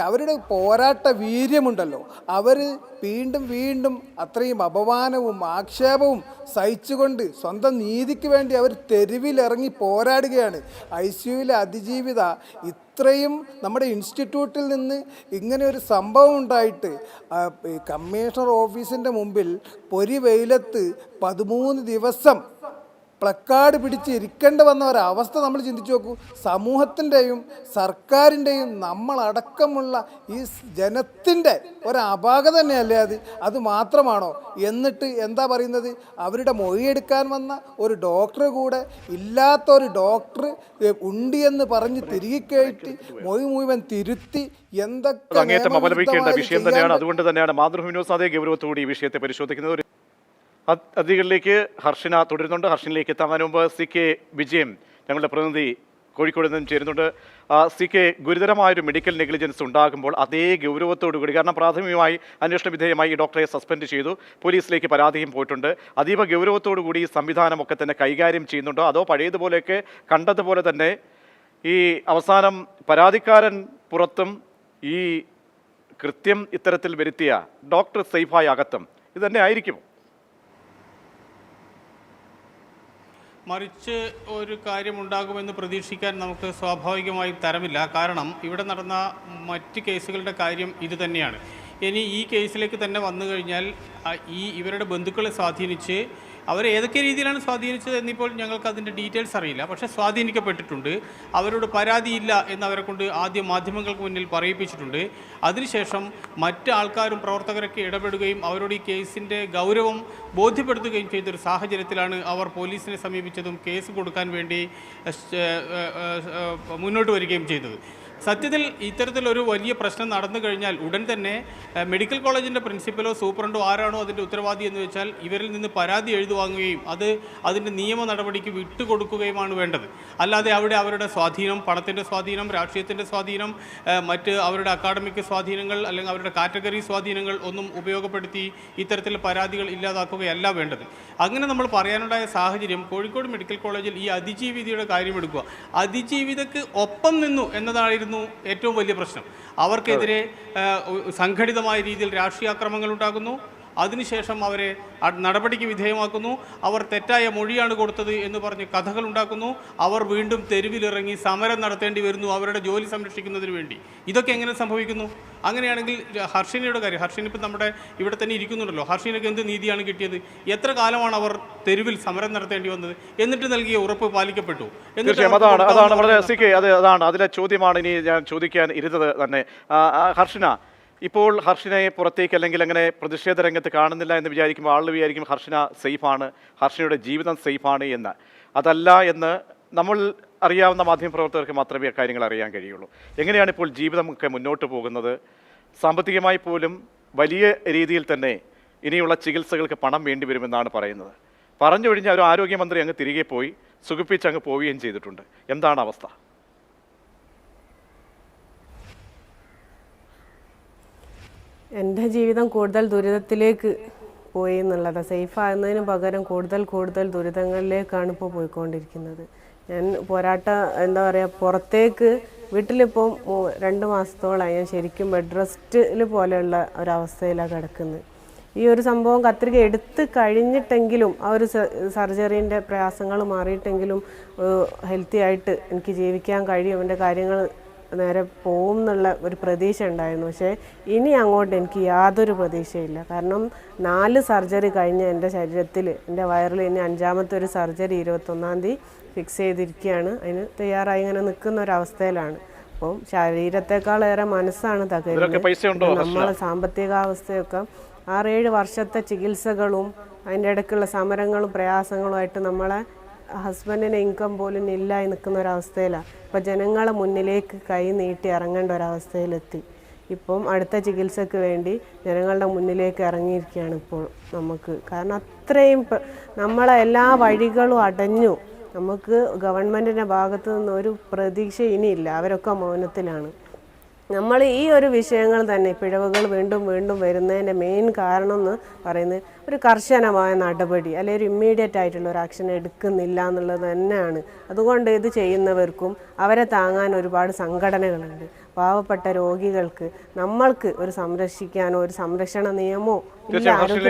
അവരുടെ പോരാട്ട വീര്യമുണ്ടല്ലോ, അവർ വീണ്ടും വീണ്ടും അത്രയും അപമാനവും ആക്ഷേപവും സഹിച്ചുകൊണ്ട് സ്വന്തം നീതിക്ക് വേണ്ടി അവർ തെരുവിലിറങ്ങി പോരാടുകയാണ്. ICUവിലെ അതിജീവിത ഇത്രയും നമ്മുടെ ഇൻസ്റ്റിറ്റ്യൂട്ടിൽ നിന്ന് ഇങ്ങനെ ഒരു സംഭവം ഉണ്ടായിട്ട് കമ്മീഷണർ ഓഫീസിൻ്റെ മുമ്പിൽ പൊരി വെയിലത്ത് 13 ദിവസം പ്ലക്കാർഡ് പിടിച്ച് ഇരിക്കേണ്ടി വന്ന ഒരവസ്ഥ നമ്മൾ ചിന്തിച്ചു നോക്കൂ. സമൂഹത്തിൻ്റെയും സർക്കാരിൻ്റെയും നമ്മളടക്കമുള്ള ഈ ജനത്തിൻ്റെ ഒരപാകത തന്നെയല്ലേ അത് മാത്രമാണോ? എന്നിട്ട് എന്താ പറയുന്നത്, അവരുടെ മൊഴിയെടുക്കാൻ വന്ന ഒരു ഡോക്ടർ കൂടെ ഇല്ലാത്ത ഒരു ഡോക്ടർ ഉണ്ട് എന്ന് പറഞ്ഞ് തിരികെ കയറ്റി മൊഴി മുഴുവൻ തിരുത്തി എന്തൊക്കെ അങ്ങേറ്റം അപലപിക്കേണ്ട വിഷയം തന്നെയാണ്. അതുകൊണ്ട് തന്നെയാണ് മാതൃഭൂമി ന്യൂസ് അതേ ഗൗരവത്തോടെ ഈ വിഷയത്തെ പരിശോധിക്കുന്നത്. അതിഥികളിലേക്ക് ഹർഷിന തുടരുന്നുണ്ട്. ഹർഷിനിലേക്ക് എത്താൻ മുമ്പ് CK വിജയൻ, ഞങ്ങളുടെ പ്രതിനിധി കോഴിക്കോട് നിന്നും ചേരുന്നുണ്ട്. CK, ഗുരുതരമായൊരു മെഡിക്കൽ നെഗ്ലിജൻസ് ഉണ്ടാകുമ്പോൾ അതേ ഗൗരവത്തോടുകൂടി, കാരണം പ്രാഥമികമായി അന്വേഷണ വിധേയമായി ഈ ഡോക്ടറെ സസ്പെൻഡ് ചെയ്തു, പോലീസിലേക്ക് പരാതിയും പോയിട്ടുണ്ട്, അതീവ ഗൗരവത്തോടുകൂടി ഈ സംവിധാനമൊക്കെ തന്നെ കൈകാര്യം ചെയ്യുന്നുണ്ടോ, അതോ പഴയതുപോലെയൊക്കെ കണ്ടതുപോലെ തന്നെ ഈ അവസാനം പരാതിക്കാരൻ പുറത്തും ഈ കൃത്യം ഇത്തരത്തിൽ വരുത്തിയ ഡോക്ടർ സേഫായി അകത്തും ഇത് തന്നെ ആയിരിക്കും? മറിച്ച് ഒരു കാര്യമുണ്ടാകുമെന്ന് പ്രതീക്ഷിക്കാൻ നമുക്ക് സ്വാഭാവികമായും തരമില്ല. കാരണം ഇവിടെ നടന്ന മറ്റ് കേസുകളുടെ കാര്യം ഇത് തന്നെയാണ്. ഇനി ഈ കേസിലേക്ക് തന്നെ വന്നു കഴിഞ്ഞാൽ ഇവരുടെ ബന്ധുക്കളെ സ്വാധീനിച്ച്, അവരെ ഏതൊക്കെ രീതിയിലാണ് സ്വാധീനിച്ചത് എന്നിപ്പോൾ ഞങ്ങൾക്ക് അതിൻ്റെ ഡീറ്റെയിൽസ് അറിയില്ല. പക്ഷേ സ്വാധീനിക്കപ്പെട്ടിട്ടുണ്ട്. അവരോട് പരാതിയില്ല എന്നവരെ കൊണ്ട് ആദ്യം മാധ്യമങ്ങൾക്ക് മുന്നിൽ പറയിപ്പിച്ചിട്ടുണ്ട്. അതിനുശേഷം മറ്റ് ആൾക്കാരും പ്രവർത്തകരൊക്കെ ഇടപെടുകയും അവരോട് ഈ കേസിൻ്റെ ഗൗരവം ബോധ്യപ്പെടുത്തുകയും ചെയ്തൊരു സാഹചര്യത്തിലാണ് അവർ പോലീസിനെ സമീപിച്ചതും കേസ് കൊടുക്കാൻ വേണ്ടി മുന്നോട്ട് വരികയും ചെയ്തത്. സത്യത്തിൽ ഇത്തരത്തിലൊരു വലിയ പ്രശ്നം നടന്നു കഴിഞ്ഞാൽ ഉടൻ തന്നെ മെഡിക്കൽ കോളേജിൻ്റെ പ്രിൻസിപ്പലോ സൂപ്രണ്ടോ ആരാണോ അതിൻ്റെ ഉത്തരവാദി എന്ന് വെച്ചാൽ ഇവരിൽ നിന്ന് പരാതി എഴുതുവാങ്ങുകയും അതിൻ്റെ നിയമ നടപടിക്ക് വിട്ടുകൊടുക്കുകയുമാണ് വേണ്ടത്. അല്ലാതെ അവിടെ അവരുടെ സ്വാധീനം, പണത്തിൻ്റെ സ്വാധീനം, രാഷ്ട്രീയത്തിൻ്റെ സ്വാധീനം, മറ്റ് അവരുടെ അക്കാഡമിക് സ്വാധീനങ്ങൾ അല്ലെങ്കിൽ അവരുടെ കാറ്റഗറി സ്വാധീനങ്ങൾ ഒന്നും ഉപയോഗപ്പെടുത്തി ഇത്തരത്തിലുള്ള പരാതികൾ ഇല്ലാതാക്കുകയല്ല വേണ്ടത്. അങ്ങനെ നമ്മൾ പറയാനുണ്ടായ സാഹചര്യം കോഴിക്കോട് മെഡിക്കൽ കോളേജിൽ ഈ അതിജീവിതയുടെ കാര്യമെടുക്കുക. അതിജീവിതക്ക് ഒപ്പം നിന്നു എന്നതായിരുന്നു ഏറ്റവും വലിയ പ്രശ്നം. അവർക്കെതിരെ സംഘടിതമായ രീതിയിൽ രാഷ്ട്രീയാക്രമങ്ങൾ ഉണ്ടാകുന്നു. അതിനുശേഷം അവരെ നടപടിക്ക് വിധേയമാക്കുന്നു. അവർ തെറ്റായ മൊഴിയാണ് കൊടുത്തത് എന്ന് പറഞ്ഞ് കഥകൾ ഉണ്ടാക്കുന്നു. അവർ വീണ്ടും തെരുവിലിറങ്ങി സമരം നടത്തേണ്ടി വരുന്നു അവരുടെ ജോലി സംരക്ഷിക്കുന്നതിന് വേണ്ടി. ഇതൊക്കെ എങ്ങനെ സംഭവിക്കുന്നു? അങ്ങനെയാണെങ്കിൽ ഹർഷിനയുടെ കാര്യം, ഹർഷിന ഇപ്പം നമ്മുടെ ഇവിടെ തന്നെ ഇരിക്കുന്നുണ്ടല്ലോ, ഹർഷിനയ്ക്ക് എന്ത് നീതിയാണ് കിട്ടിയത്? എത്ര കാലമാണ് അവർ തെരുവിൽ സമരം നടത്തേണ്ടി വന്നത്? എന്നിട്ട് നൽകിയ ഉറപ്പ് പാലിക്കപ്പെട്ടു? അതാണ് അതിലെ ചോദ്യമാണ് ഇനി ഞാൻ ചോദിക്കാൻ ഇരുന്നത് തന്നെ. ഹർഷിന, ഇപ്പോൾ ഹർഷിനയെ പുറത്തേക്ക് അല്ലെങ്കിൽ അങ്ങനെ പ്രതിഷേധ രംഗത്ത് കാണുന്നില്ല എന്ന് വിചാരിക്കുമ്പോൾ ആളുകൾ വിചാരിക്കും ഹർഷിന സേഫാണ്, ഹർഷിനയുടെ ജീവിതം സേഫാണ് എന്ന്. അതല്ല എന്ന് നമ്മൾ അറിയാവുന്ന മാധ്യമപ്രവർത്തകർക്ക് മാത്രമേ കാര്യങ്ങൾ അറിയാൻ കഴിയുള്ളൂ. എങ്ങനെയാണ് ഇപ്പോൾ ജീവിതമൊക്കെ മുന്നോട്ട് പോകുന്നത്? സാമ്പത്തികമായി പോലും വലിയ രീതിയിൽ തന്നെ ഇനിയുള്ള ചികിത്സകൾക്ക് പണം വേണ്ടി വരുമെന്നാണ് പറയുന്നത്. പറഞ്ഞൊഴിഞ്ഞ ഒരു ആരോഗ്യമന്ത്രി അങ്ങ് തിരികെ പോയി, സുഖിപ്പിച്ച് അങ്ങ് പോവുകയും ചെയ്തിട്ടുണ്ട്. എന്താണ് അവസ്ഥ? എൻ്റെ ജീവിതം കൂടുതൽ ദുരിതത്തിലേക്ക് പോയി എന്നുള്ളത്. സേഫാകുന്നതിന് പകരം കൂടുതൽ ദുരിതങ്ങളിലേക്കാണ് ഇപ്പോൾ പോയിക്കൊണ്ടിരിക്കുന്നത്. ഞാൻ എന്താ പറയുക, പുറത്തേക്ക് വീട്ടിലിപ്പം 2 മാസത്തോളമായി ഞാൻ ശരിക്കും ബെഡ് റെസ്റ്റിൽ പോലെയുള്ള ഒരവസ്ഥയിലാണ് കിടക്കുന്നത്. ഈ ഒരു സംഭവം കത്രിക എടുത്ത് കഴിഞ്ഞിട്ടെങ്കിലും ആ ഒരു സർജറീൻ്റെ പ്രയാസങ്ങൾ മാറിയിട്ടെങ്കിലും ഹെൽത്തി ആയിട്ട് എനിക്ക് ജീവിക്കാൻ കഴിയും, എൻ്റെ കാര്യങ്ങൾ നേരെ പോകും എന്നുള്ള ഒരു പ്രതീക്ഷ ഉണ്ടായിരുന്നു. പക്ഷേ ഇനി അങ്ങോട്ട് എനിക്ക് യാതൊരു പ്രതീക്ഷയില്ല. കാരണം 4 സർജറി കഴിഞ്ഞ എൻ്റെ ശരീരത്തിൽ, എൻ്റെ വയറിൽ ഇനി 5ാമത്തെ ഒരു സർജറി 21-ാം തീയതി ഫിക്സ് ചെയ്തിരിക്കുകയാണ്. അതിന് തയ്യാറായി ഇങ്ങനെ നിൽക്കുന്ന ഒരവസ്ഥയിലാണ്. അപ്പം ശരീരത്തെക്കാളേറെ മനസ്സാണ് തകരുന്നത്. നമ്മളെ സാമ്പത്തികാവസ്ഥയൊക്കെ 6-7 വർഷത്തെ ചികിത്സകളും അതിൻ്റെ ഇടയ്ക്കുള്ള സമരങ്ങളും പ്രയാസങ്ങളുമായിട്ട് നമ്മളെ ഹസ്ബൻഡിന് ഇൻകം പോലും ഇല്ലായി നിൽക്കുന്ന ഒരവസ്ഥയിലാണ്. ഇപ്പോൾ ജനങ്ങളെ മുന്നിലേക്ക് കൈ നീട്ടി ഇറങ്ങേണ്ട ഒരവസ്ഥയിലെത്തി. ഇപ്പം അടുത്ത ചികിത്സയ്ക്ക് വേണ്ടി ജനങ്ങളുടെ മുന്നിലേക്ക് ഇറങ്ങിയിരിക്കുകയാണ് ഇപ്പോൾ നമുക്ക്. കാരണം അത്രയും നമ്മളെ എല്ലാ വഴികളും അടഞ്ഞു. നമുക്ക് ഗവൺമെൻറ്റിൻ്റെ ഭാഗത്തു നിന്ന് ഒരു പ്രതീക്ഷ ഇനിയില്ല. അവരൊക്കെ മൗനത്തിലാണ്. നമ്മൾ ഈ ഒരു വിഷയങ്ങൾ തന്നെ, പിഴവുകൾ വീണ്ടും വരുന്നതിൻ്റെ മെയിൻ കാരണം എന്ന് പറയുന്നത് ഒരു കർശനമായ നടപടി അല്ലെങ്കിൽ ഒരു ഇമ്മീഡിയറ്റ് ആയിട്ടുള്ള ഒരു ആക്ഷൻ എടുക്കുന്നില്ല എന്നുള്ളത് തന്നെയാണ്. അതുകൊണ്ട് ഇത് ചെയ്യുന്നവർക്കും അവരെ താങ്ങാൻ ഒരുപാട് സംഘടനകളുണ്ട്. പാവപ്പെട്ട രോഗികൾക്ക് നമ്മൾക്ക് ഒരു സംരക്ഷിക്കാനോ ഒരു സംരക്ഷണ നിയമമോ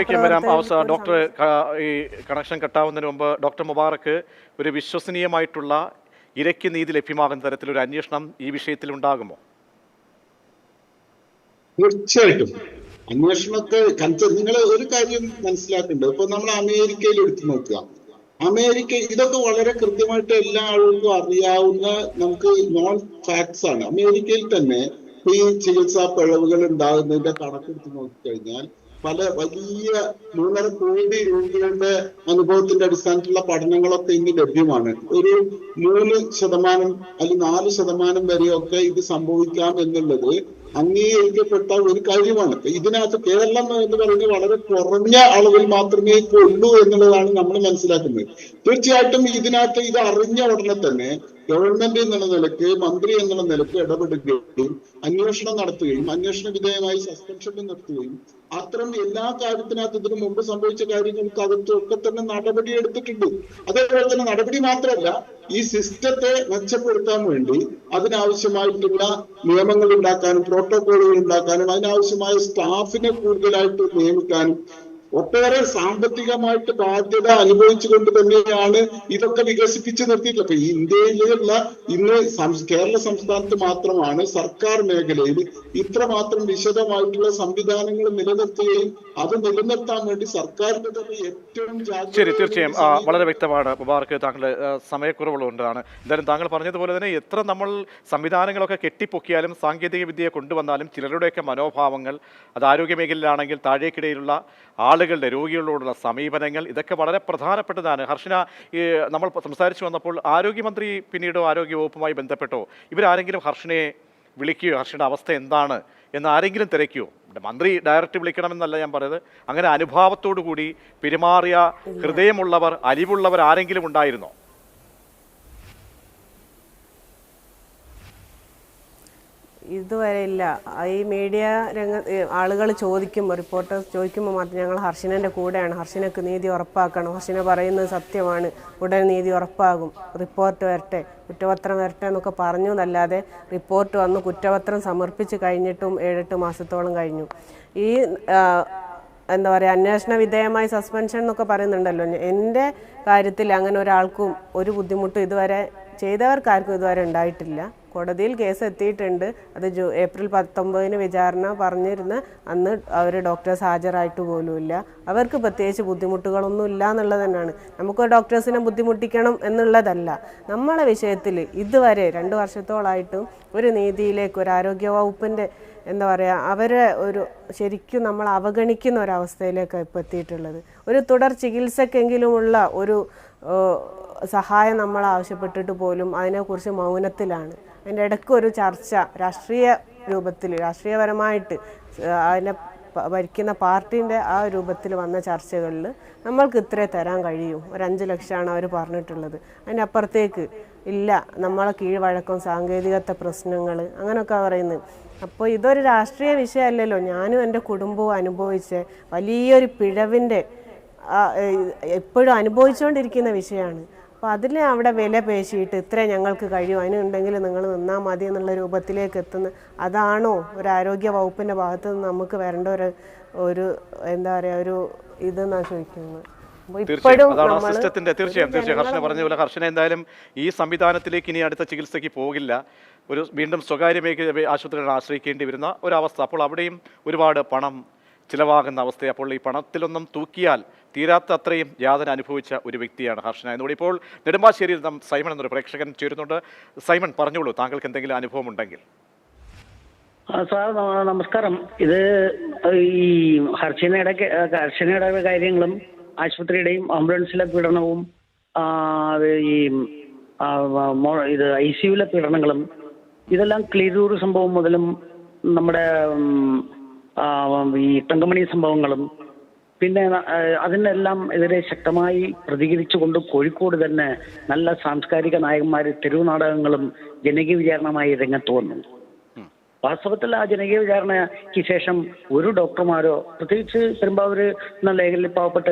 ഡോക്ടർ ഈ കണക്ഷൻ കട്ടാവുന്നതിന് മുമ്പ് ഡോക്ടർ മുബാറക്ക്, ഒരു വിശ്വസനീയമായിട്ടുള്ള ഇരയ്ക്ക് നീതി ലഭ്യമാകുന്ന തരത്തിലൊരു അന്വേഷണം ഈ വിഷയത്തിൽ ഉണ്ടാകുമോ? തീർച്ചയായിട്ടും അന്വേഷണത്തെ നിങ്ങൾ ഒരു കാര്യം മനസ്സിലാക്കുന്നുണ്ട്. ഇപ്പൊ നമ്മൾ അമേരിക്കയിൽ എടുത്തു നോക്കുക. അമേരിക്ക ഇതൊക്കെ വളരെ കൃത്യമായിട്ട് എല്ലാ ആളുകൾക്കും അറിയാവുന്ന നമുക്ക് നോൺ ഫാക്ട്സ് ആണ്. അമേരിക്കയിൽ തന്നെ ഈ ചികിത്സാ പിഴവുകൾ ഉണ്ടാകുന്നതിന്റെ കണക്കെടുത്ത് നോക്കിക്കഴിഞ്ഞാൽ വലിയ 3.5 കോടി രോഗികളുടെ അനുഭവത്തിന്റെ അടിസ്ഥാനത്തിലുള്ള പഠനങ്ങളൊക്കെ ഇന്ന് ലഭ്യമാണ്. ഒരു 3% അല്ലെങ്കിൽ 4% വരെയൊക്കെ ഇത് സംഭവിക്കാം എന്നുള്ളത് അംഗീകരിക്കപ്പെട്ട ഒരു കാര്യമാണ്. ഇതിനകത്ത് കേരളം എന്ന് പറയുന്നത് വളരെ കുറഞ്ഞ അളവിൽ മാത്രമേ ഉള്ളൂ എന്നുള്ളതാണ് നമ്മൾ മനസ്സിലാക്കുന്നത്. തീർച്ചയായിട്ടും ഇതിനകത്ത് ഇത് അറിഞ്ഞ ഉടനെ തന്നെ ഗവൺമെന്റ് എന്നുള്ള നിലയ്ക്ക്, മന്ത്രി എന്നുള്ള നിലയ്ക്ക് ഇടപെടുകയും അന്വേഷണം നടത്തുകയും അന്വേഷണ വിധേയമായി സസ്പെൻഷൻ നിർത്തുകയും അത്തരം എല്ലാ കാര്യത്തിനകത്ത് ഇതിനു മുമ്പ് സംഭവിച്ച കാര്യങ്ങൾക്ക് അകത്തൊക്കെ തന്നെ നടപടി എടുത്തിട്ടുണ്ട്. അതേപോലെ തന്നെ നടപടി മാത്രമല്ല, ഈ സിസ്റ്റത്തെ മെച്ചപ്പെടുത്താൻ വേണ്ടി അതിനാവശ്യമായിട്ടുള്ള നിയമങ്ങൾ ഉണ്ടാക്കാനും പ്രോട്ടോകോളുകൾ ഉണ്ടാക്കാനും അതിനാവശ്യമായ സ്റ്റാഫിനെ കൂടുതലായിട്ട് നിയമിക്കാനും ഒട്ടേറെ സാമ്പത്തികമായിട്ട് ബാധ്യത അനുഭവിച്ചുകൊണ്ട് തന്നെയാണ് ഇതൊക്കെ വികസിപ്പിച്ച് നിർത്തിയിട്ടുള്ളത്. അപ്പൊ ഈ ഇന്ത്യയിലുള്ള ഇന്ന് കേരള സംസ്ഥാനത്ത് മാത്രമാണ് സർക്കാർ മേഖലയിൽ ഇത്രമാത്രം വിശദമായിട്ടുള്ള സംവിധാനങ്ങൾ നിലനിർത്തുകയും അത് നിലനിർത്താൻ വേണ്ടി സർക്കാരിന്റെ തന്നെ ഏറ്റവും ശരി. തീർച്ചയായും വളരെ വ്യക്തമാണ് മുബാറക്ക്. താങ്കളുടെ സമയക്കുറവുള്ളതുകൊണ്ടാണ്. എന്തായാലും താങ്കൾ പറഞ്ഞതുപോലെ തന്നെ എത്ര നമ്മൾ സംവിധാനങ്ങളൊക്കെ കെട്ടിപ്പൊക്കിയാലും സാങ്കേതിക വിദ്യയെ കൊണ്ടുവന്നാലും ചിലരുടെയൊക്കെ മനോഭാവങ്ങൾ, അത് ആരോഗ്യ മേഖലയിലാണെങ്കിൽ താഴേക്കിടയിലുള്ള ആളുകളുടെ, രോഗികളോടുള്ള സമീപനങ്ങൾ, ഇതൊക്കെ വളരെ പ്രധാനപ്പെട്ടതാണ്. ഹർഷിന, നമ്മൾ സംസാരിച്ചു വന്നപ്പോൾ ആരോഗ്യമന്ത്രി പിന്നീട് ആരോഗ്യവകുപ്പുമായി ബന്ധപ്പെട്ടോ ഇവരാരെങ്കിലും ഹർഷിനയെ വിളിക്കുകയോ ഹർഷിയുടെ അവസ്ഥ എന്താണ് എന്ന് ആരെങ്കിലും തിരക്കുകയോ? മന്ത്രി ഡയറക്റ്റ് വിളിക്കണമെന്നല്ല ഞാൻ പറഞ്ഞത്, അങ്ങനെ അനുഭാവത്തോടു കൂടി പെരുമാറിയ ഹൃദയമുള്ളവർ, അലിവുള്ളവർ ആരെങ്കിലും ഉണ്ടായിരുന്നോ? ഇതുവരെ ഇല്ല. ഈ മീഡിയ ആളുകൾ ചോദിക്കുമ്പോൾ, റിപ്പോർട്ടേഴ്സ് ചോദിക്കുമ്പോൾ മാത്രം ഞങ്ങൾ ഹർഷിനൻ്റെ കൂടെയാണ്, ഹർഷിനക്ക് നീതി ഉറപ്പാക്കണം, ഹർഷിന പറയുന്നത് സത്യമാണ്, ഉടൻ നീതി ഉറപ്പാകും, റിപ്പോർട്ട് വരട്ടെ, കുറ്റപത്രം വരട്ടെ എന്നൊക്കെ പറഞ്ഞു എന്നല്ലാതെ റിപ്പോർട്ട് വന്ന് കുറ്റപത്രം സമർപ്പിച്ച് കഴിഞ്ഞിട്ടും 7-8 മാസത്തോളം കഴിഞ്ഞു. ഈ എന്താ പറയുക, അന്വേഷണ വിധേയമായി സസ്പെൻഷൻ എന്നൊക്കെ പറയുന്നുണ്ടല്ലോ. എൻ്റെ കാര്യത്തിൽ അങ്ങനെ ഒരാൾക്കും ഒരു ബുദ്ധിമുട്ടും ഇതുവരെ ചെയ്തവർക്കാർക്കും ഇതുവരെ ഉണ്ടായിട്ടില്ല. കോടതിയിൽ കേസ് എത്തിയിട്ടുണ്ട്. അത് ഏപ്രിൽ 19 വിചാരണ പറഞ്ഞിരുന്ന അന്ന് അവർ ഡോക്ടേഴ്സ് ഹാജരായിട്ട് പോലുമില്ല. അവർക്ക് പ്രത്യേകിച്ച് ബുദ്ധിമുട്ടുകളൊന്നും ഇല്ല എന്നുള്ളത് തന്നെയാണ്. നമുക്ക് ഡോക്ടേഴ്സിനെ ബുദ്ധിമുട്ടിക്കണം എന്നുള്ളതല്ല. നമ്മളെ വിഷയത്തിൽ ഇതുവരെ 2 വർഷത്തോളായിട്ടും ഒരു നീതിയിലേക്ക്, ഒരു ആരോഗ്യവകുപ്പിൻ്റെ എന്താ പറയുക, അവരെ ഒരു ശരിക്കും നമ്മൾ അവഗണിക്കുന്ന ഒരവസ്ഥയിലേക്കാണ് ഇപ്പോൾ എത്തിയിട്ടുള്ളത്. ഒരു തുടർ ചികിത്സക്കെങ്കിലുമുള്ള ഒരു സഹായം നമ്മൾ ആവശ്യപ്പെട്ടിട്ട് പോലും അതിനെക്കുറിച്ച് മൗനത്തിലാണ്. അതിൻ്റെ ഇടയ്ക്ക് ഒരു ചർച്ച രാഷ്ട്രീയ രൂപത്തിൽ, രാഷ്ട്രീയപരമായിട്ട് അതിനെ ഭരിക്കുന്ന പാർട്ടീൻ്റെ ആ രൂപത്തിൽ വന്ന ചർച്ചകളിൽ നമ്മൾക്ക് ഇത്രേ തരാൻ കഴിയും, ഒരു 5 ലക്ഷമാണ് അവർ പറഞ്ഞിട്ടുള്ളത്, അതിനപ്പുറത്തേക്ക് ഇല്ല, നമ്മളെ കീഴ്വഴക്കം, സാങ്കേതികത്തെ പ്രശ്നങ്ങൾ അങ്ങനെയൊക്കെ പറയുന്നത്. അപ്പോൾ ഇതൊരു രാഷ്ട്രീയ വിഷയമല്ലല്ലോ. ഞാനും എൻ്റെ കുടുംബവും അനുഭവിച്ച വലിയൊരു പിഴവിൻ്റെ എപ്പോഴും അനുഭവിച്ചുകൊണ്ടിരിക്കുന്ന വിഷയമാണ്. അപ്പോൾ അതിൽ അവിടെ വില പേശിയിട്ട് ഇത്രേ ഞങ്ങൾക്ക് കഴിയും, അതിനുണ്ടെങ്കിൽ നിങ്ങൾ നിന്നാൽ മതി എന്നുള്ള രൂപത്തിലേക്ക് എത്തുന്ന അതാണോ ഒരു ആരോഗ്യ വകുപ്പിൻ്റെ ഭാഗത്ത് നിന്ന് നമുക്ക് വരേണ്ട ഒരു എന്താ പറയുക ഒരു ഇതെന്നാണ് ചോദിക്കുന്നത്. തീർച്ചയായും ഹർഷന പറഞ്ഞ പോലെ ഹർഷന എന്തായാലും ഈ സംവിധാനത്തിലേക്ക് ഇനി അടുത്ത ചികിത്സയ്ക്ക് പോകില്ല. വീണ്ടും സ്വകാര്യ മേഖല ആശുപത്രികളെ ആശ്രയിക്കേണ്ടി വരുന്ന ഒരവസ്ഥ. അപ്പോൾ അവിടെയും ഒരുപാട് പണം ചിലവാകുന്ന അവസ്ഥ. അപ്പോൾ ഈ പണത്തിലൊന്നും തൂക്കിയാൽ തീരാത്ത അത്രയും യാതന അനുഭവിച്ച ഒരു വ്യക്തിയാണ് ഹർഷന എന്നോട്. ഇപ്പോൾ നെടുമ്പാശ്ശേരിയിൽ നാം സൈമൺ എന്നൊരു പ്രേക്ഷകൻ ചേരുന്നുണ്ട്. സൈമൺ, പറഞ്ഞോളൂ, താങ്കൾക്ക് എന്തെങ്കിലും അനുഭവം ഉണ്ടെങ്കിൽ. സാർ നമസ്കാരം. ഇത് ഈ ഹർഷനയുടെ കാര്യങ്ങളും ആശുപത്രിയുടെയും ആംബുലൻസിലെ പീഡനവും ഈ ഇത് ICUലെ പീഡനങ്ങളും ഇതെല്ലാം ക്ലീരൂർ സംഭവം മുതലും നമ്മുടെ ഈ തങ്കമണി സംഭവങ്ങളും പിന്നെ അതിനെല്ലാം എതിരെ ശക്തമായി പ്രതികരിച്ചുകൊണ്ട് കോഴിക്കോട് തന്നെ നല്ല സാംസ്കാരിക നായകന്മാർ തെരുവ് നാടകങ്ങളും ജനകീയ വിചാരണമായി രംഗത്ത് വന്നു. വാസ്തവത്തിൽ ആ ജനകീയ വിചാരണയ്ക്ക് ശേഷം ഒരു ഡോക്ടർമാരോ, പ്രത്യേകിച്ച് പെരുമ്പാവൂർ എന്ന ലേഖലിൽ പാവപ്പെട്ട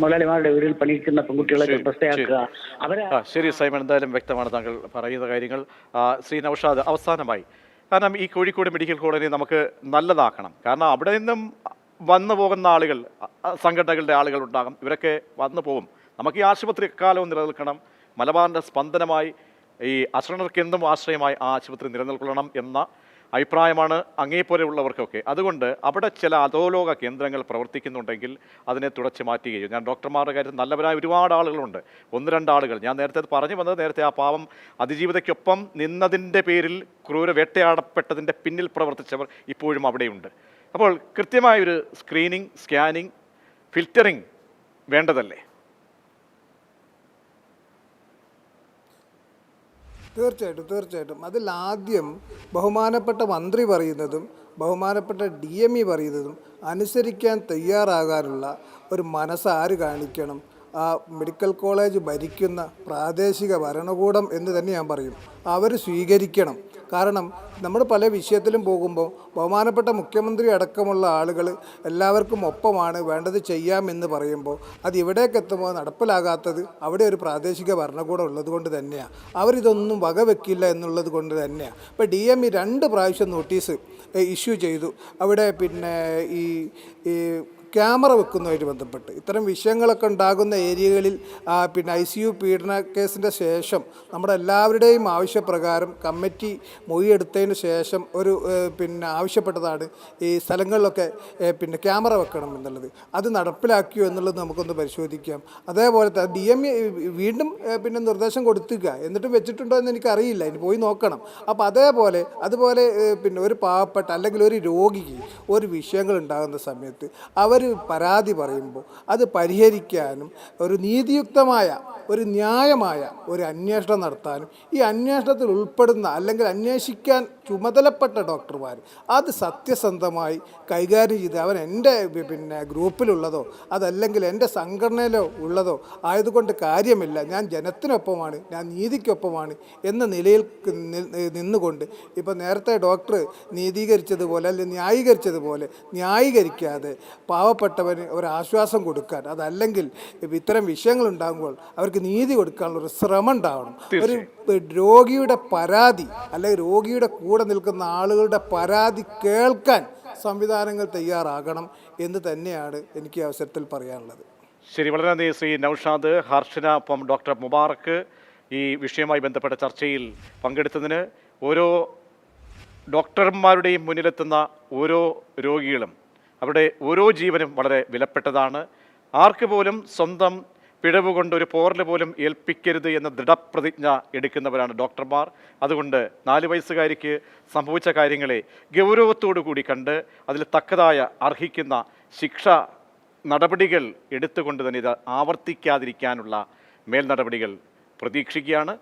മുതലാളിമാരുടെ വീട്ടിൽ പണിയിക്കുന്ന പെൺകുട്ടികളെ ഗർഭസ്ഥയാക്കുക അവരെ. ശരി സൈമൺ, എന്തായാലും വ്യക്തമാണ് താങ്കൾ പറയുന്ന കാര്യങ്ങൾ. ശ്രീ നൗഷാദ്, അവസാനമായി, കാരണം ഈ കോഴിക്കോട് മെഡിക്കൽ കോളേജിനെ നമുക്ക് നല്ലതാക്കണം. കാരണം അവിടെ നിന്നും വന്നു പോകുന്ന ആളുകൾ, സംഘടനകളുടെ ആളുകൾ ഉണ്ടാകും, ഇവരൊക്കെ വന്നു പോകും. നമുക്ക് ഈ ആശുപത്രി കാലവും നിലനിൽക്കണം. മലബാറിൻ്റെ സ്പന്ദനമായി ഈ അശരണർക്ക് എന്തും ആശ്രയമായി ആ ആശുപത്രി നിലനിൽക്കണം എന്ന അഭിപ്രായമാണ് അങ്ങേപ്പോലെയുള്ളവർക്കൊക്കെ. അതുകൊണ്ട് അവിടെ ചില അധോലോക കേന്ദ്രങ്ങൾ പ്രവർത്തിക്കുന്നുണ്ടെങ്കിൽ അതിനെ തുടച്ചു മാറ്റുകയും, ഞാൻ ഡോക്ടർമാരുടെ കാര്യത്തിൽ നല്ലവരായ ഒരുപാട് ആളുകളുണ്ട്, 1-2 ആളുകൾ, ഞാൻ നേരത്തെ പറഞ്ഞു വന്നത്, നേരത്തെ ആ പാവം അതിജീവിതയ്ക്കൊപ്പം നിന്നതിൻ്റെ പേരിൽ ക്രൂര വേട്ടയാടപ്പെട്ടതിൻ്റെ പിന്നിൽ പ്രവർത്തിച്ചവർ ഇപ്പോഴും അവിടെയുണ്ട്. അപ്പോൾ കൃത്യമായൊരു സ്ക്രീനിങ്, സ്കാനിങ്, ഫിൽറ്ററിങ് വേണ്ടതല്ലേ? തീർച്ചയായിട്ടും അതിലാദ്യം ബഹുമാനപ്പെട്ട മന്ത്രി പറയുന്നതും ബഹുമാനപ്പെട്ട DME പറയുന്നതും അനുസരിക്കാൻ തയ്യാറാകാനുള്ള ഒരു മനസ്സ് ആര് കാണിക്കണം? ആ മെഡിക്കൽ കോളേജ് ഭരിക്കുന്ന പ്രാദേശിക ഭരണകൂടം എന്ന് തന്നെ ഞാൻ പറയും. അവർ സ്വീകരിക്കണം. കാരണം നമ്മൾ പല വിഷയത്തിലും പോകുമ്പോൾ ബഹുമാനപ്പെട്ട മുഖ്യമന്ത്രി അടക്കമുള്ള ആളുകൾ എല്ലാവർക്കും ഒപ്പമാണ്, വേണ്ടത് ചെയ്യാമെന്ന് പറയുമ്പോൾ അത് ഇവിടേക്ക് എത്തുമ്പോൾ നടപ്പിലാകാത്തത് അവിടെ ഒരു പ്രാദേശിക ഭരണകൂടം ഉള്ളത് കൊണ്ട് തന്നെയാണ്. അവരിതൊന്നും വകവെക്കില്ല എന്നുള്ളത് കൊണ്ട് തന്നെയാണ്. ഇപ്പോൾ DME 2 പ്രാവശ്യം നോട്ടീസ് ഇഷ്യൂ ചെയ്തു. അവിടെ പിന്നെ ഈ ക്യാമറ വെക്കുന്നതുമായിട്ട് ബന്ധപ്പെട്ട് ഇത്തരം വിഷയങ്ങളൊക്കെ ഉണ്ടാകുന്ന ഏരിയകളിൽ പിന്നെ ICU പീഡന കേസിൻ്റെ ശേഷം നമ്മുടെ എല്ലാവരുടെയും ആവശ്യപ്രകാരം കമ്മിറ്റി മൊഴിയെടുത്തതിന് ശേഷം ഒരു പിന്നെ ആവശ്യപ്പെട്ടതാണ് ഈ സ്ഥലങ്ങളിലൊക്കെ പിന്നെ ക്യാമറ വെക്കണം എന്നുള്ളത്. അത് നടപ്പിലാക്കിയോ എന്നുള്ളത് നമുക്കൊന്ന് പരിശോധിക്കാം. അതേപോലെ തന്നെ DME വീണ്ടും പിന്നെ നിർദ്ദേശം കൊടുത്തുക, എന്നിട്ടും വെച്ചിട്ടുണ്ടോ എന്ന് എനിക്കറിയില്ല, ഇനി പോയി നോക്കണം. അപ്പോൾ അതുപോലെ പിന്നെ ഒരു പാവപ്പെട്ട അല്ലെങ്കിൽ ഒരു രോഗിക്ക് ഒരു വിഷയങ്ങൾ ഉണ്ടാകുന്ന സമയത്ത് അവർ പരാതി പറയുമ്പോൾ അത് പരിഹരിക്കാനും ഒരു നീതിയുക്തമായ ഒരു ന്യായമായ ഒരു അന്വേഷണം നടത്താനും ഈ അന്വേഷണത്തിൽ ഉൾപ്പെടുന്ന അല്ലെങ്കിൽ അന്വേഷിക്കാൻ ചുമതലപ്പെട്ട ഡോക്ടർമാർ അത് സത്യസന്ധമായി കൈകാര്യം ചെയ്ത് അവൻ എൻ്റെ പിന്നെ ഗ്രൂപ്പിലുള്ളതോ അതല്ലെങ്കിൽ എൻ്റെ സംഘടനയിലോ ഉള്ളതോ ആയതുകൊണ്ട് കാര്യമില്ല, ഞാൻ ജനത്തിനൊപ്പമാണ്, ഞാൻ നീതിക്കൊപ്പമാണ് എന്ന നിലയിൽ നിന്നുകൊണ്ട് ഇപ്പോൾ നേരത്തെ ഡോക്ടർ നീതീകരിച്ചതുപോലെ അല്ലെങ്കിൽ ന്യായീകരിച്ചതുപോലെ ന്യായീകരിക്കാതെ പാവപ്പെട്ടവന് ഒരാശ്വാസം കൊടുക്കാൻ, അതല്ലെങ്കിൽ ഇത്തരം വിഷയങ്ങൾ ഉണ്ടാകുമ്പോൾ അവർക്ക് നീതി കൊടുക്കാനുള്ള ഒരു ശ്രമം ഉണ്ടാവണം. ഒരു രോഗിയുടെ പരാതി അല്ലെങ്കിൽ രോഗിയുടെ കൂടെ നിൽക്കുന്ന ആളുകളുടെ പരാതി കേൾക്കാൻ സംവിധാനങ്ങൾ തയ്യാറാകണം എന്ന് തന്നെയാണ് എനിക്ക് അവസരത്തിൽ പറയാനുള്ളത്. ശരി, വളരെ നന്ദി ശ്രീ നൗഷാദ്. ഹർഷന, ഒപ്പം ഡോക്ടർ മുബാറക്ക് ഈ വിഷയവുമായി ബന്ധപ്പെട്ട ചർച്ചയിൽ പങ്കെടുത്തതിന്. ഓരോ ഡോക്ടർമാരുടെയും മുന്നിലെത്തുന്ന ഓരോ രോഗികളും അവരുടെ ഓരോ ജീവനും വളരെ വിലപ്പെട്ടതാണ്. ആർക്ക് പോലും സ്വന്തം പിഴവ് കൊണ്ട് ഒരു പോറൽ പോലും ഏൽപ്പിക്കരുത് എന്ന ദൃഢപ്രതിജ്ഞ എടുക്കുന്നവരാണ് ഡോക്ടർമാർ. അതുകൊണ്ട് 4 വയസ്സുകാരിക്ക് സംഭവിച്ച കാര്യങ്ങളെ ഗൗരവത്തോടു കൂടി കണ്ട് അതിൽ തക്കതായ അർഹിക്കുന്ന ശിക്ഷ നടപടികൾ എടുത്തുകൊണ്ട് തന്നെ ഇത് ആവർത്തിക്കാതിരിക്കാനുള്ള മേൽ നടപടികൾ പ്രതീക്ഷിക്കുകയാണ്.